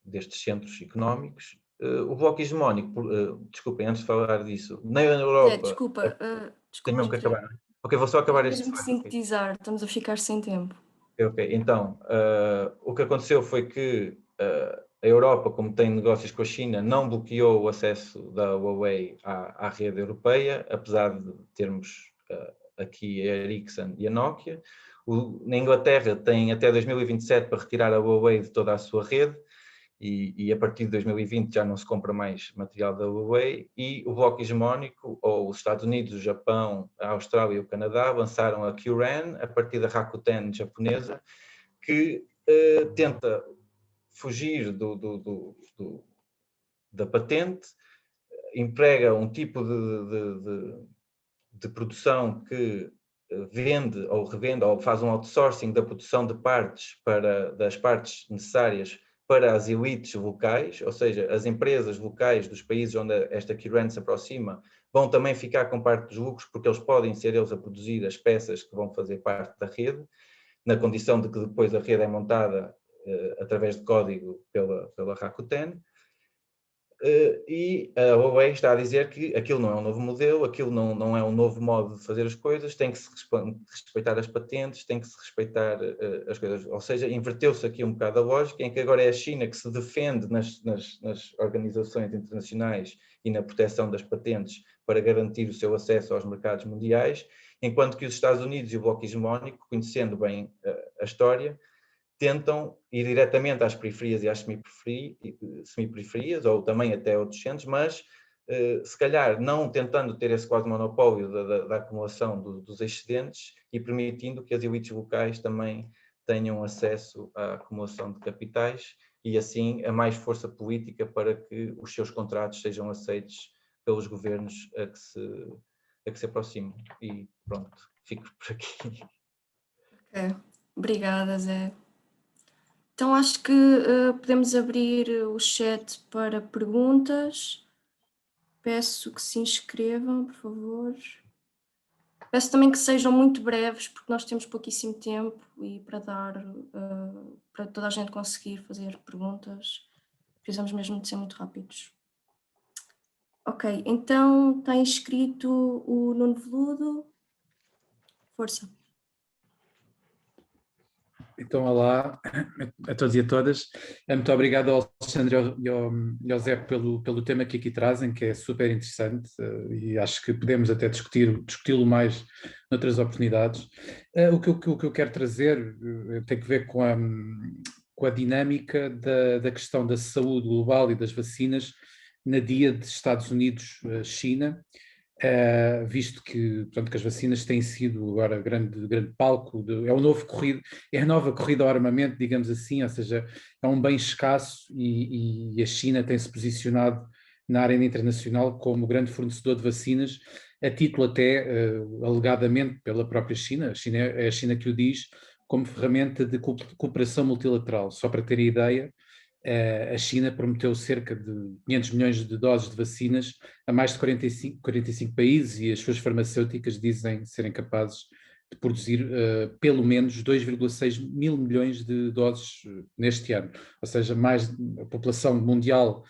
destes centros económicos. O bloco hegemónico, desculpem, antes de falar disso, na Europa... Desculpa, Tem desculpa, mesmo que acabar, não é? Ok, vou só acabar este mesmo que slide. sintetizar, estamos a ficar sem tempo. Ok, então, o que aconteceu foi que a Europa, como tem negócios com a China, não bloqueou o acesso da Huawei à rede europeia, apesar de termos aqui a Ericsson e a Nokia. Na Inglaterra tem até 2027 para retirar a Huawei de toda a sua rede, e a partir de 2020 já não se compra mais material da Huawei, e o bloco hegemónico, ou os Estados Unidos, o Japão, a Austrália e o Canadá, lançaram a QRAN a partir da Rakuten japonesa, que tenta fugir da patente, emprega um tipo de produção que vende ou revende, ou faz um outsourcing da produção de partes das partes necessárias para as elites locais, ou seja, as empresas locais dos países onde esta QRAN se aproxima vão também ficar com parte dos lucros, porque eles podem ser eles a produzir as peças que vão fazer parte da rede, na condição de que depois a rede é montada através de código pela Rakuten. E a Huawei está a dizer que aquilo não é um novo modelo, aquilo não é um novo modo de fazer as coisas, tem que se respeitar as patentes, tem que se respeitar as coisas. Ou seja, inverteu-se aqui um bocado a lógica, em que agora é a China que se defende nas organizações internacionais e na proteção das patentes para garantir o seu acesso aos mercados mundiais, enquanto que os Estados Unidos e o bloco hegemónico, conhecendo bem a história, tentam ir diretamente às periferias e às semi-periferias, ou também até outros centros, mas se calhar não tentando ter esse quase monopólio da acumulação dos excedentes e permitindo que as elites locais também tenham acesso à acumulação de capitais e assim a mais força política para que os seus contratos sejam aceitos pelos governos a que se aproximam. E pronto, fico por aqui. Ok, obrigada, Zé. Então acho que podemos abrir o chat para perguntas. Peço que se inscrevam, por favor. Peço também que sejam muito breves, porque nós temos pouquíssimo tempo e para para toda a gente conseguir fazer perguntas, precisamos mesmo de ser muito rápidos. Ok, então está inscrito o Nuno Veludo. Força. Então, olá a todos e a todas. Muito obrigado ao Alexandre e ao Zé pelo tema que aqui trazem, que é super interessante e acho que podemos até discuti-lo mais noutras oportunidades. O que eu quero trazer tem que ver com a dinâmica da questão da saúde global e das vacinas na dia de Estados Unidos-China. Visto que, portanto, que as vacinas têm sido agora grande palco, é a nova corrida ao armamento, digamos assim, ou seja, é um bem escasso e a China tem-se posicionado na arena internacional como grande fornecedor de vacinas, a título até, alegadamente, pela própria China. É a China que o diz como ferramenta de cooperação multilateral. Só para terem ideia, a China prometeu cerca de 500 milhões de doses de vacinas a mais de 45 países e as suas farmacêuticas dizem serem capazes de produzir pelo menos 2,6 mil milhões de doses neste ano. Ou seja, a população mundial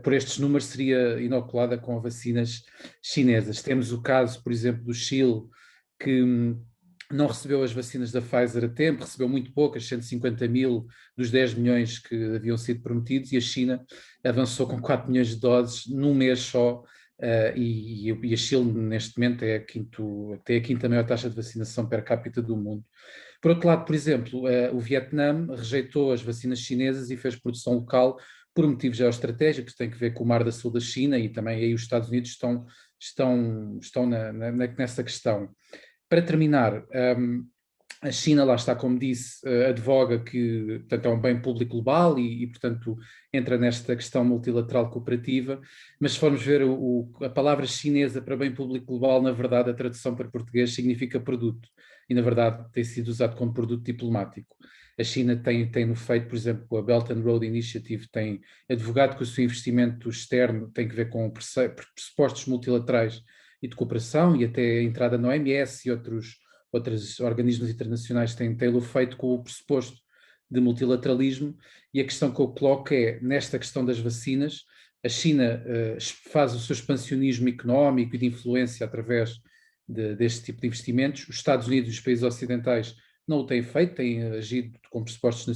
por estes números seria inoculada com vacinas chinesas. Temos o caso, por exemplo, do Chile, que não recebeu as vacinas da Pfizer a tempo, recebeu muito poucas, 150 mil dos 10 milhões que haviam sido prometidos, e a China avançou com 4 milhões de doses num mês só, e a Chile neste momento tem a quinta maior taxa de vacinação per capita do mundo. Por outro lado, por exemplo, o Vietnã rejeitou as vacinas chinesas e fez produção local por motivos geoestratégicos, tem que ver com o Mar da Sul da China, e também aí os Estados Unidos estão nessa questão. Para terminar, A China, lá está, como disse, advoga que, portanto, é um bem público global portanto, entra nesta questão multilateral cooperativa, mas se formos ver a palavra chinesa para bem público global, na verdade, a tradução para português significa produto, e na verdade tem sido usado como produto diplomático. A China tem no feito, por exemplo, a Belt and Road Initiative tem advogado que o seu investimento externo tem que ver com pressupostos multilaterais e de cooperação, e até a entrada no OMS e outros organismos internacionais têm-lo feito com o pressuposto de multilateralismo, e a questão que eu coloco é, nesta questão das vacinas, a China faz o seu expansionismo económico e de influência através deste tipo de investimentos. Os Estados Unidos e os países ocidentais não o têm feito, têm agido com pressupostos de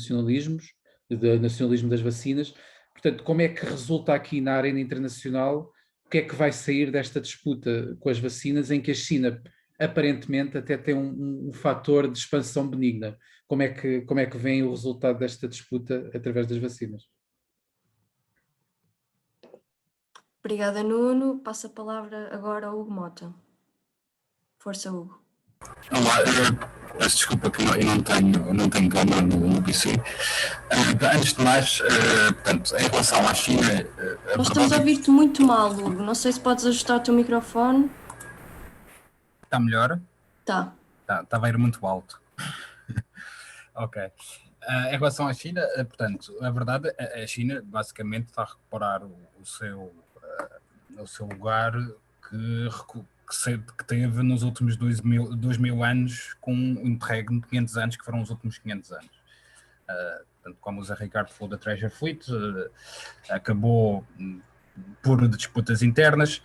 nacionalismo das vacinas. Portanto, como é que resulta aqui na arena internacional? O que é que vai sair desta disputa com as vacinas, em que a China aparentemente até tem um fator de expansão benigna? Como é que vem o resultado desta disputa através das vacinas? Obrigada, Nuno. Passo a palavra agora ao Hugo Mota. Força, Hugo. Olá, peço desculpa que eu não tenho câmera no PC. Antes de mais, portanto, em relação à China... Nós estamos a ouvir-te muito mal, Hugo. Não sei se podes ajustar o teu microfone. Está melhor? Tá. Estava a ir muito alto. Ok. Em relação à China, portanto, a verdade, a China basicamente está a recuperar o seu lugar que teve nos últimos 2000 anos, com um interregno de 500 anos, que foram os últimos 500 anos. Portanto, como o Zé Ricardo falou da Treasure Fleet, acabou por disputas internas,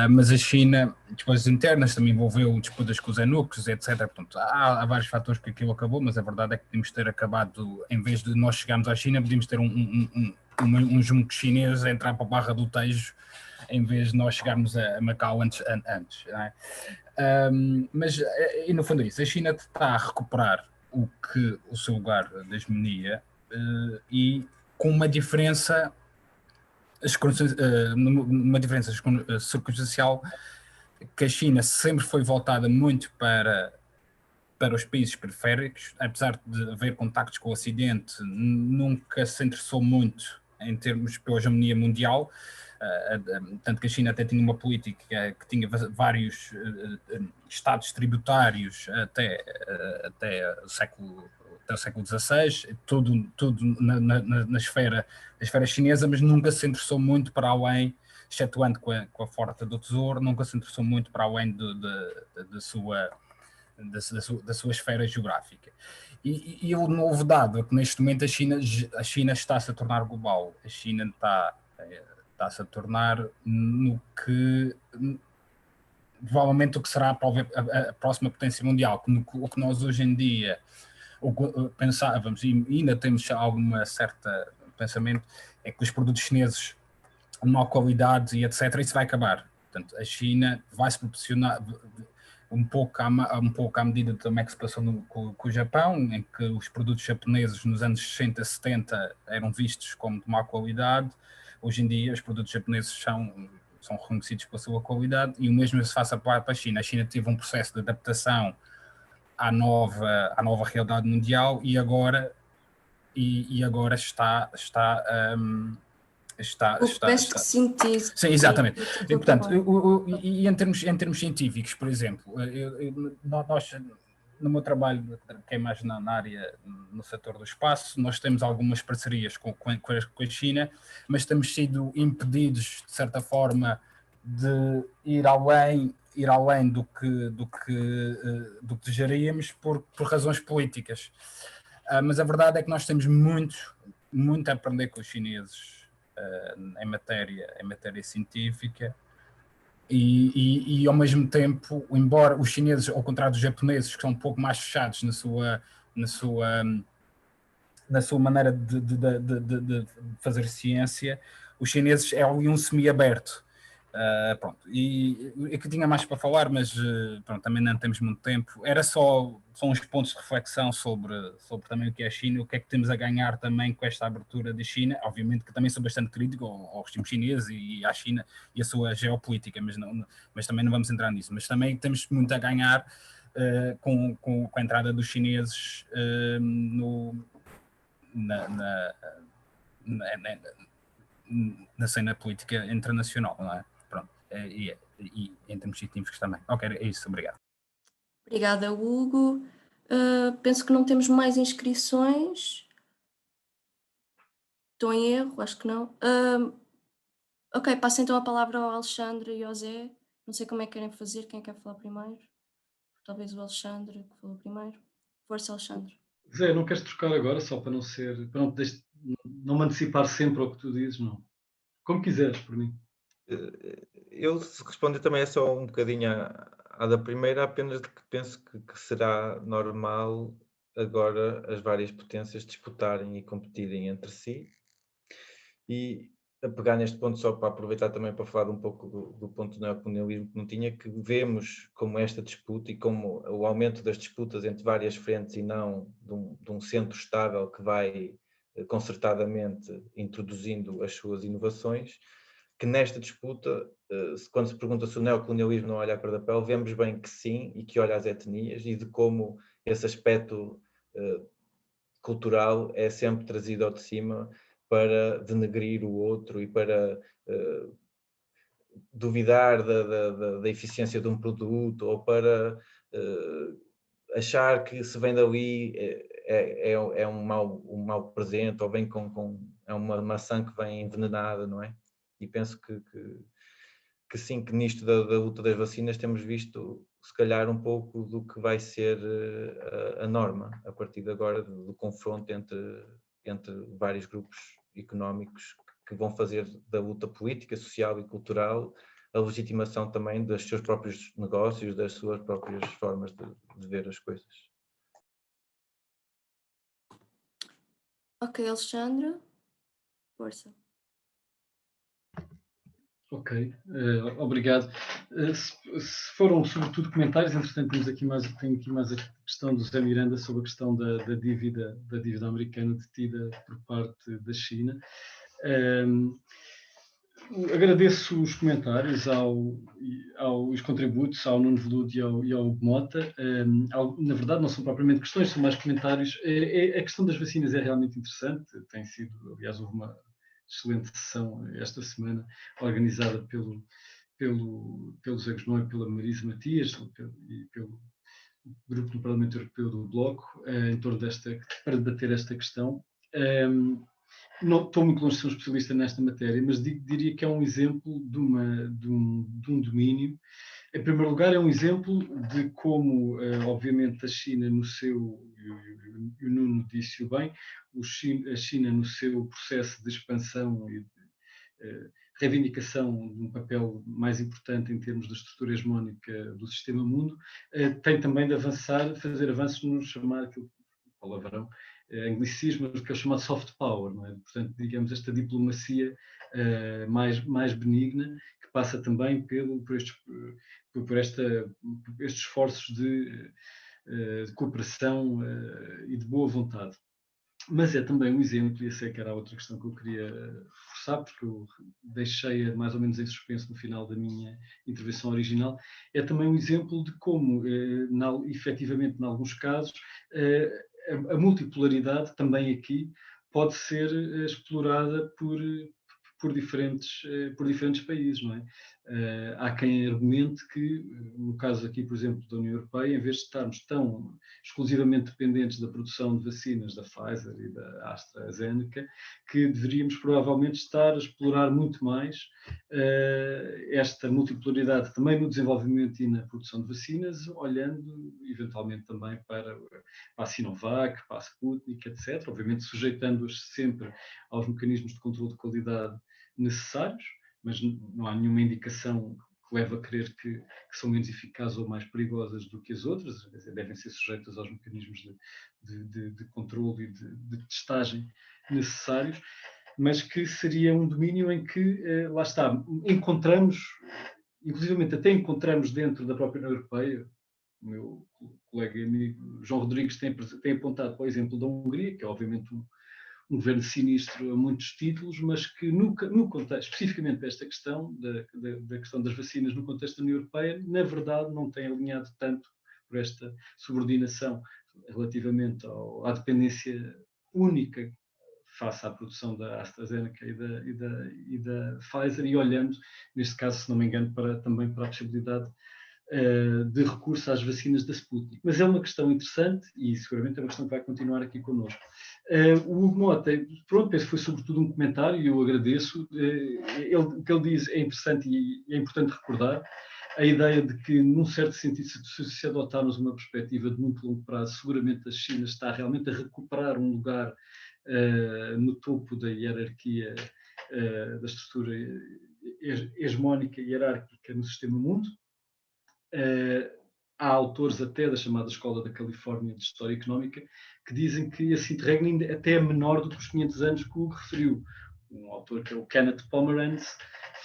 mas a China, disputas internas, também envolveu disputas com os eunucos, etc. Portanto, há vários fatores que aquilo acabou, mas a verdade é que podíamos ter acabado, em vez de nós chegarmos à China, podíamos ter um junco chinês a entrar para a Barra do Tejo, em vez de nós chegarmos a Macau antes não é? Mas, e no fundo é isso, a China está a recuperar o seu lugar da hegemonia, e com uma diferença circunstancial, que a China sempre foi voltada muito para os países periféricos, apesar de haver contactos com o Ocidente, nunca se interessou muito em termos pela hegemonia mundial, tanto que a China até tinha uma política que tinha vários estados tributários até o século XVI, tudo na esfera chinesa, mas nunca se interessou muito para além, excetuando com a Forta do Tesouro, nunca se interessou muito para além da sua esfera geográfica. E o novo dado é que neste momento a China está-se a tornar global. A China está-se a tornar no que provavelmente o que será a próxima potência mundial, o que nós hoje em dia pensávamos, e ainda temos alguma certa pensamento, é que os produtos chineses de má qualidade e etc, isso vai acabar. Portanto, a China vai se proporcionar um pouco à medida também que se passou com o Japão, em que os produtos japoneses nos anos 60, 70 eram vistos como de má qualidade. Hoje em dia os produtos japoneses são reconhecidos pela sua qualidade, e o mesmo se faz para a China. A China teve um processo de adaptação à nova realidade mundial, e agora está Parece que sintetizo. Sim, exatamente. E, portanto, e em termos científicos, por exemplo, nós, no meu trabalho, que é mais na área, no setor do espaço, nós temos algumas parcerias com a China, mas temos sido impedidos, de certa forma, de ir além do que desejaríamos por razões políticas. Mas a verdade é que nós temos muito a aprender com os chineses em matéria científica, e ao mesmo tempo, embora os chineses, ao contrário dos japoneses, que são um pouco mais fechados na sua maneira de fazer ciência, os chineses é ali um semi-aberto. Pronto, e que tinha mais para falar, mas pronto, também não temos muito tempo. São uns pontos de reflexão sobre também o que é a China, o que é que temos a ganhar também com esta abertura da China. Obviamente que também sou bastante crítico ao regime chinês e à China e a sua geopolítica, mas também não vamos entrar nisso. Mas também temos muito a ganhar com a entrada dos chineses na cena política internacional, não é? Pronto, e em termos científicos também. Ok, é isso, obrigado. Obrigada, Hugo. Penso que não temos mais inscrições. Estou em erro, acho que não. Ok, passo então a palavra ao Alexandre e ao Zé. Não sei como é que querem fazer, quem quer falar primeiro? Talvez o Alexandre que falou primeiro. Força, Alexandre. Zé, não queres trocar agora, só para não me antecipar sempre ao que tu dizes, não. Como quiseres, por mim. Eu, se responder também é só um bocadinho à da primeira, apenas de que penso que será normal agora as várias potências disputarem e competirem entre si. E a pegar neste ponto, só para aproveitar também para falar um pouco do ponto do neocolonialismo que não tinha, que vemos como esta disputa e como o aumento das disputas entre várias frentes e não de um centro estável que vai concertadamente introduzindo as suas inovações, que nesta disputa, quando se pergunta se o neocolonialismo não olha a cor da pele, vemos bem que sim, e que olha às etnias, e de como esse aspecto cultural é sempre trazido ao de cima para denegrir o outro e para duvidar da eficiência de um produto, ou para achar que se vem dali é um mau presente, ou vem é uma maçã que vem envenenada, não é? E penso que sim, que nisto da luta das vacinas temos visto, se calhar, um pouco do que vai ser a norma, a partir de agora, do confronto entre vários grupos económicos que vão fazer da luta política, social e cultural a legitimação também dos seus próprios negócios, das suas próprias formas de ver as coisas. Ok, Alexandre. Força. Ok, obrigado. Se foram sobretudo comentários, entretanto tenho aqui mais a questão do José Miranda sobre a questão da dívida americana detida por parte da China. Agradeço os comentários, os contributos ao Nuno Veludo e ao Mota. Na verdade, não são propriamente questões, são mais comentários. A questão das vacinas é realmente interessante. Tem sido, aliás, houve uma excelente sessão esta semana, organizada pelo Zé Guzmão e pela Marisa Matias e pelo grupo no Parlamento Europeu do Bloco, em torno para debater esta questão. Não estou muito longe de ser um especialista nesta matéria, mas diria que é um exemplo de um domínio. Em primeiro lugar, é um exemplo de como, obviamente, a China no seu, e o Nuno disse-o bem, a China no seu processo de expansão e reivindicação de um papel mais importante em termos da estrutura hegemónica do sistema mundo, tem também de fazer avanços no chamar aquilo palavrão, anglicismo, que é o chamado soft power, não é? Portanto, digamos, esta diplomacia mais benigna, que passa também por estes esforços de cooperação e de boa vontade. Mas é também um exemplo, e essa é que era a outra questão que eu queria reforçar, porque eu deixei-a mais ou menos em suspenso no final da minha intervenção original, é também um exemplo de como, efetivamente, em alguns casos, a multipolaridade também aqui pode ser explorada por diferentes países, não é? Há quem argumente que, no caso aqui, por exemplo, da União Europeia, em vez de estarmos tão exclusivamente dependentes da produção de vacinas da Pfizer e da AstraZeneca, que deveríamos provavelmente estar a explorar muito mais esta multipolaridade também no desenvolvimento e na produção de vacinas, olhando eventualmente também para a Sinovac, para a Sputnik, etc. Obviamente sujeitando-as sempre aos mecanismos de controle de qualidade necessários, mas não há nenhuma indicação que leve a crer que são menos eficazes ou mais perigosas do que as outras, devem ser sujeitas aos mecanismos de controle e de testagem necessários, mas que seria um domínio em que, lá está, inclusivamente até encontramos dentro da própria União Europeia. O meu colega e amigo João Rodrigues tem apontado para o exemplo da Hungria, que é obviamente um governo sinistro a muitos títulos, mas que no contexto, especificamente desta questão, da questão das vacinas no contexto da União Europeia, na verdade não tem alinhado tanto por esta subordinação relativamente à dependência única face à produção da AstraZeneca e da Pfizer, e olhando, neste caso, se não me engano, também para a possibilidade de recurso às vacinas da Sputnik. Mas é uma questão interessante e seguramente é uma questão que vai continuar aqui connosco. O Hugo Mota, pronto, penso que foi sobretudo um comentário e eu agradeço. O que ele diz é interessante e é importante recordar a ideia de que, num certo sentido, se adotarmos uma perspectiva de muito longo prazo, seguramente a China está realmente a recuperar um lugar no topo da hierarquia, da estrutura hegemónica e hierárquica no sistema mundo. Há autores até da chamada Escola da Califórnia de História Económica que dizem que esse interregno até é menor do que os 500 anos que o Hugo referiu. Um autor que é o Kenneth Pomeranz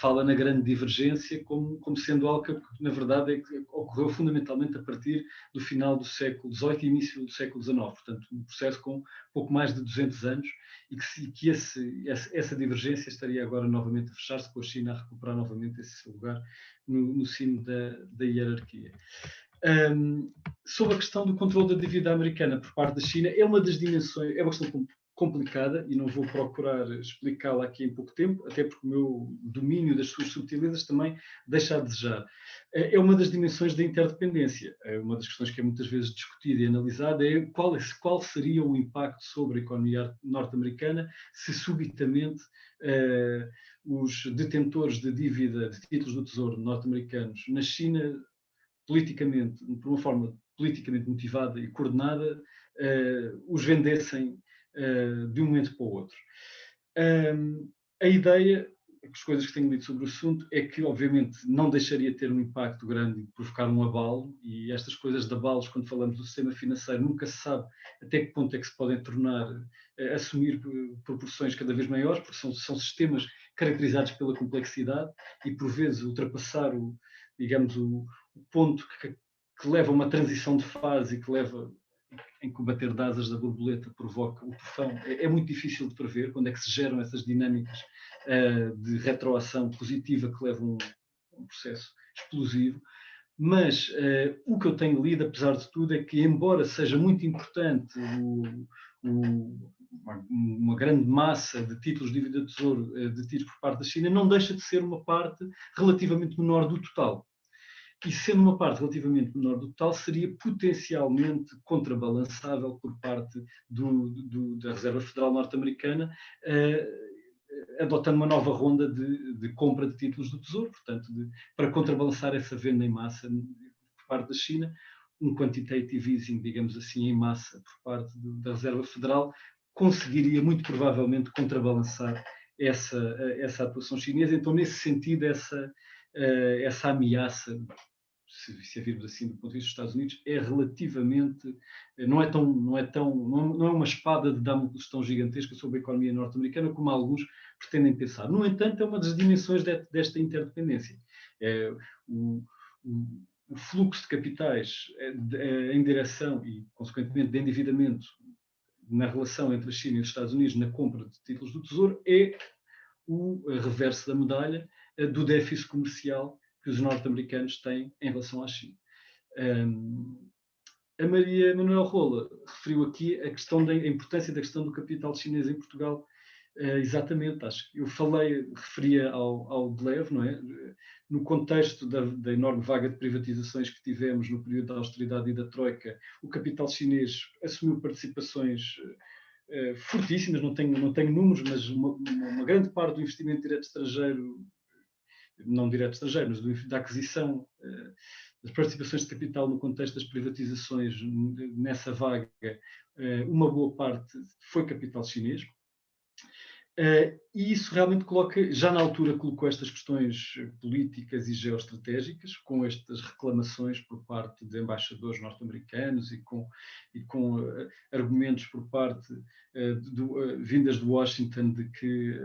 fala na grande divergência como sendo algo que, na verdade, ocorreu fundamentalmente a partir do final do século XVIII e início do século XIX. Portanto, um processo com pouco mais de 200 anos e que essa divergência estaria agora novamente a fechar-se, com a China a recuperar novamente esse seu lugar no cimo da hierarquia. Sobre a questão do controle da dívida americana por parte da China, é uma das dimensões, é bastante complicada e não vou procurar explicá-la aqui em pouco tempo, até porque o meu domínio das suas subtilezas também deixa a desejar. É uma das dimensões da interdependência. Uma das questões que é muitas vezes discutida e analisada é qual seria o impacto sobre a economia norte-americana se subitamente os detentores de dívida de títulos do Tesouro norte-americanos na China, politicamente, por uma forma politicamente motivada e coordenada, os vendessem de um momento para o outro. A ideia, as coisas que tenho lido sobre o assunto, é que obviamente não deixaria de ter um impacto grande e provocar um abalo, e estas coisas de abalos, quando falamos do sistema financeiro, nunca se sabe até que ponto é que se podem tornar, assumir proporções cada vez maiores, porque são sistemas caracterizados pela complexidade e por vezes ultrapassar o ponto que leva a uma transição de fase e que leva em que o bater de asas da borboleta provoca o tufão, é muito difícil de prever quando é que se geram essas dinâmicas de retroação positiva que levam a um processo explosivo. Mas o que eu tenho lido, apesar de tudo, é que, embora seja muito importante uma grande massa de títulos de dívida de tesouro detidos por parte da China, não deixa de ser uma parte relativamente menor do total. E sendo uma parte relativamente menor do total, seria potencialmente contrabalançável por parte da Reserva Federal Norte-Americana, adotando uma nova ronda de compra de títulos do Tesouro, portanto, para contrabalançar essa venda em massa por parte da China, um quantitative easing, digamos assim, em massa por parte da Reserva Federal, conseguiria muito provavelmente contrabalançar essa atuação chinesa. Então, nesse sentido, essa ameaça, se a virmos assim do ponto de vista dos Estados Unidos, é relativamente, não é uma espada de Damocles tão gigantesca sobre a economia norte-americana como alguns pretendem pensar. No entanto, é uma das dimensões desta interdependência. O fluxo de capitais em direção e, consequentemente, de endividamento na relação entre a China e os Estados Unidos na compra de títulos do Tesouro é o reverso da medalha do déficit comercial que os norte-americanos têm em relação à China. A Maria Manuel Rola referiu aqui a importância da questão do capital chinês em Portugal. Exatamente, acho que eu referia ao DLEV, não é? No contexto da enorme vaga de privatizações que tivemos no período da austeridade e da Troika, o capital chinês assumiu participações fortíssimas, não tenho números, mas uma grande parte do investimento direto estrangeiro, não direto estrangeiro, mas da aquisição das participações de capital no contexto das privatizações nessa vaga, uma boa parte foi capital chinês. E isso realmente já na altura colocou estas questões políticas e geoestratégicas, com estas reclamações por parte de embaixadores norte-americanos e com argumentos por parte vindas de Washington de que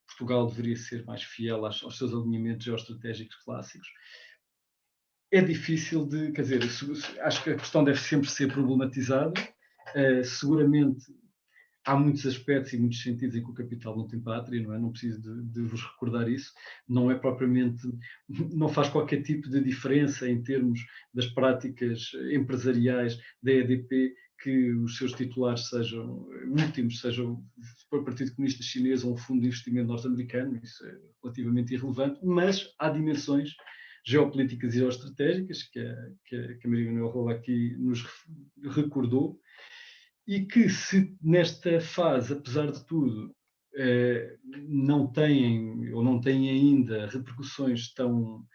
Portugal deveria ser mais fiel aos seus alinhamentos geoestratégicos clássicos. É difícil quer dizer, acho que a questão deve sempre ser problematizada. Seguramente há muitos aspectos e muitos sentidos em que o capital não tem pátria, não é? Não preciso de vos recordar isso. Não é propriamente, não faz qualquer tipo de diferença em termos das práticas empresariais da EDP que os seus titulares sejam últimos, sejam o Partido Comunista Chinês ou um fundo de investimento norte-americano, isso é relativamente irrelevante, mas há dimensões geopolíticas e geoestratégicas que a Maria Manuel Rola aqui nos recordou, e que se nesta fase, apesar de tudo, não têm ou não têm ainda repercussões tão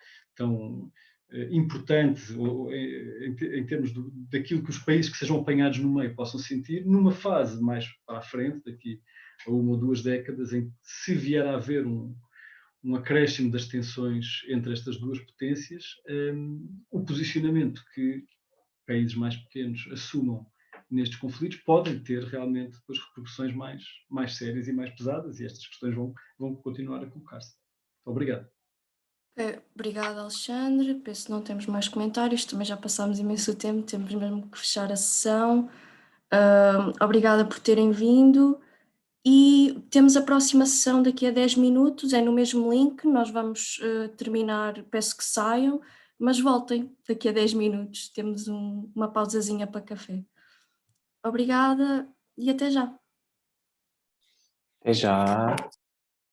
importantes em termos daquilo que os países que sejam apanhados no meio possam sentir, numa fase mais para a frente, daqui a 1 ou 2 décadas, em que se vier a haver um acréscimo das tensões entre estas duas potências, o posicionamento que países mais pequenos assumam nestes conflitos podem ter realmente depois repercussões mais sérias e mais pesadas, e estas questões vão continuar a colocar-se. Obrigado. Obrigada, Alexandre. Penso que não temos mais comentários, também já passámos imenso tempo, temos mesmo que fechar a sessão. Obrigada por terem vindo e temos a próxima sessão daqui a 10 minutos, é no mesmo link, nós vamos terminar, peço que saiam, mas voltem daqui a 10 minutos, temos uma pausazinha para café. Obrigada e até já. Até já.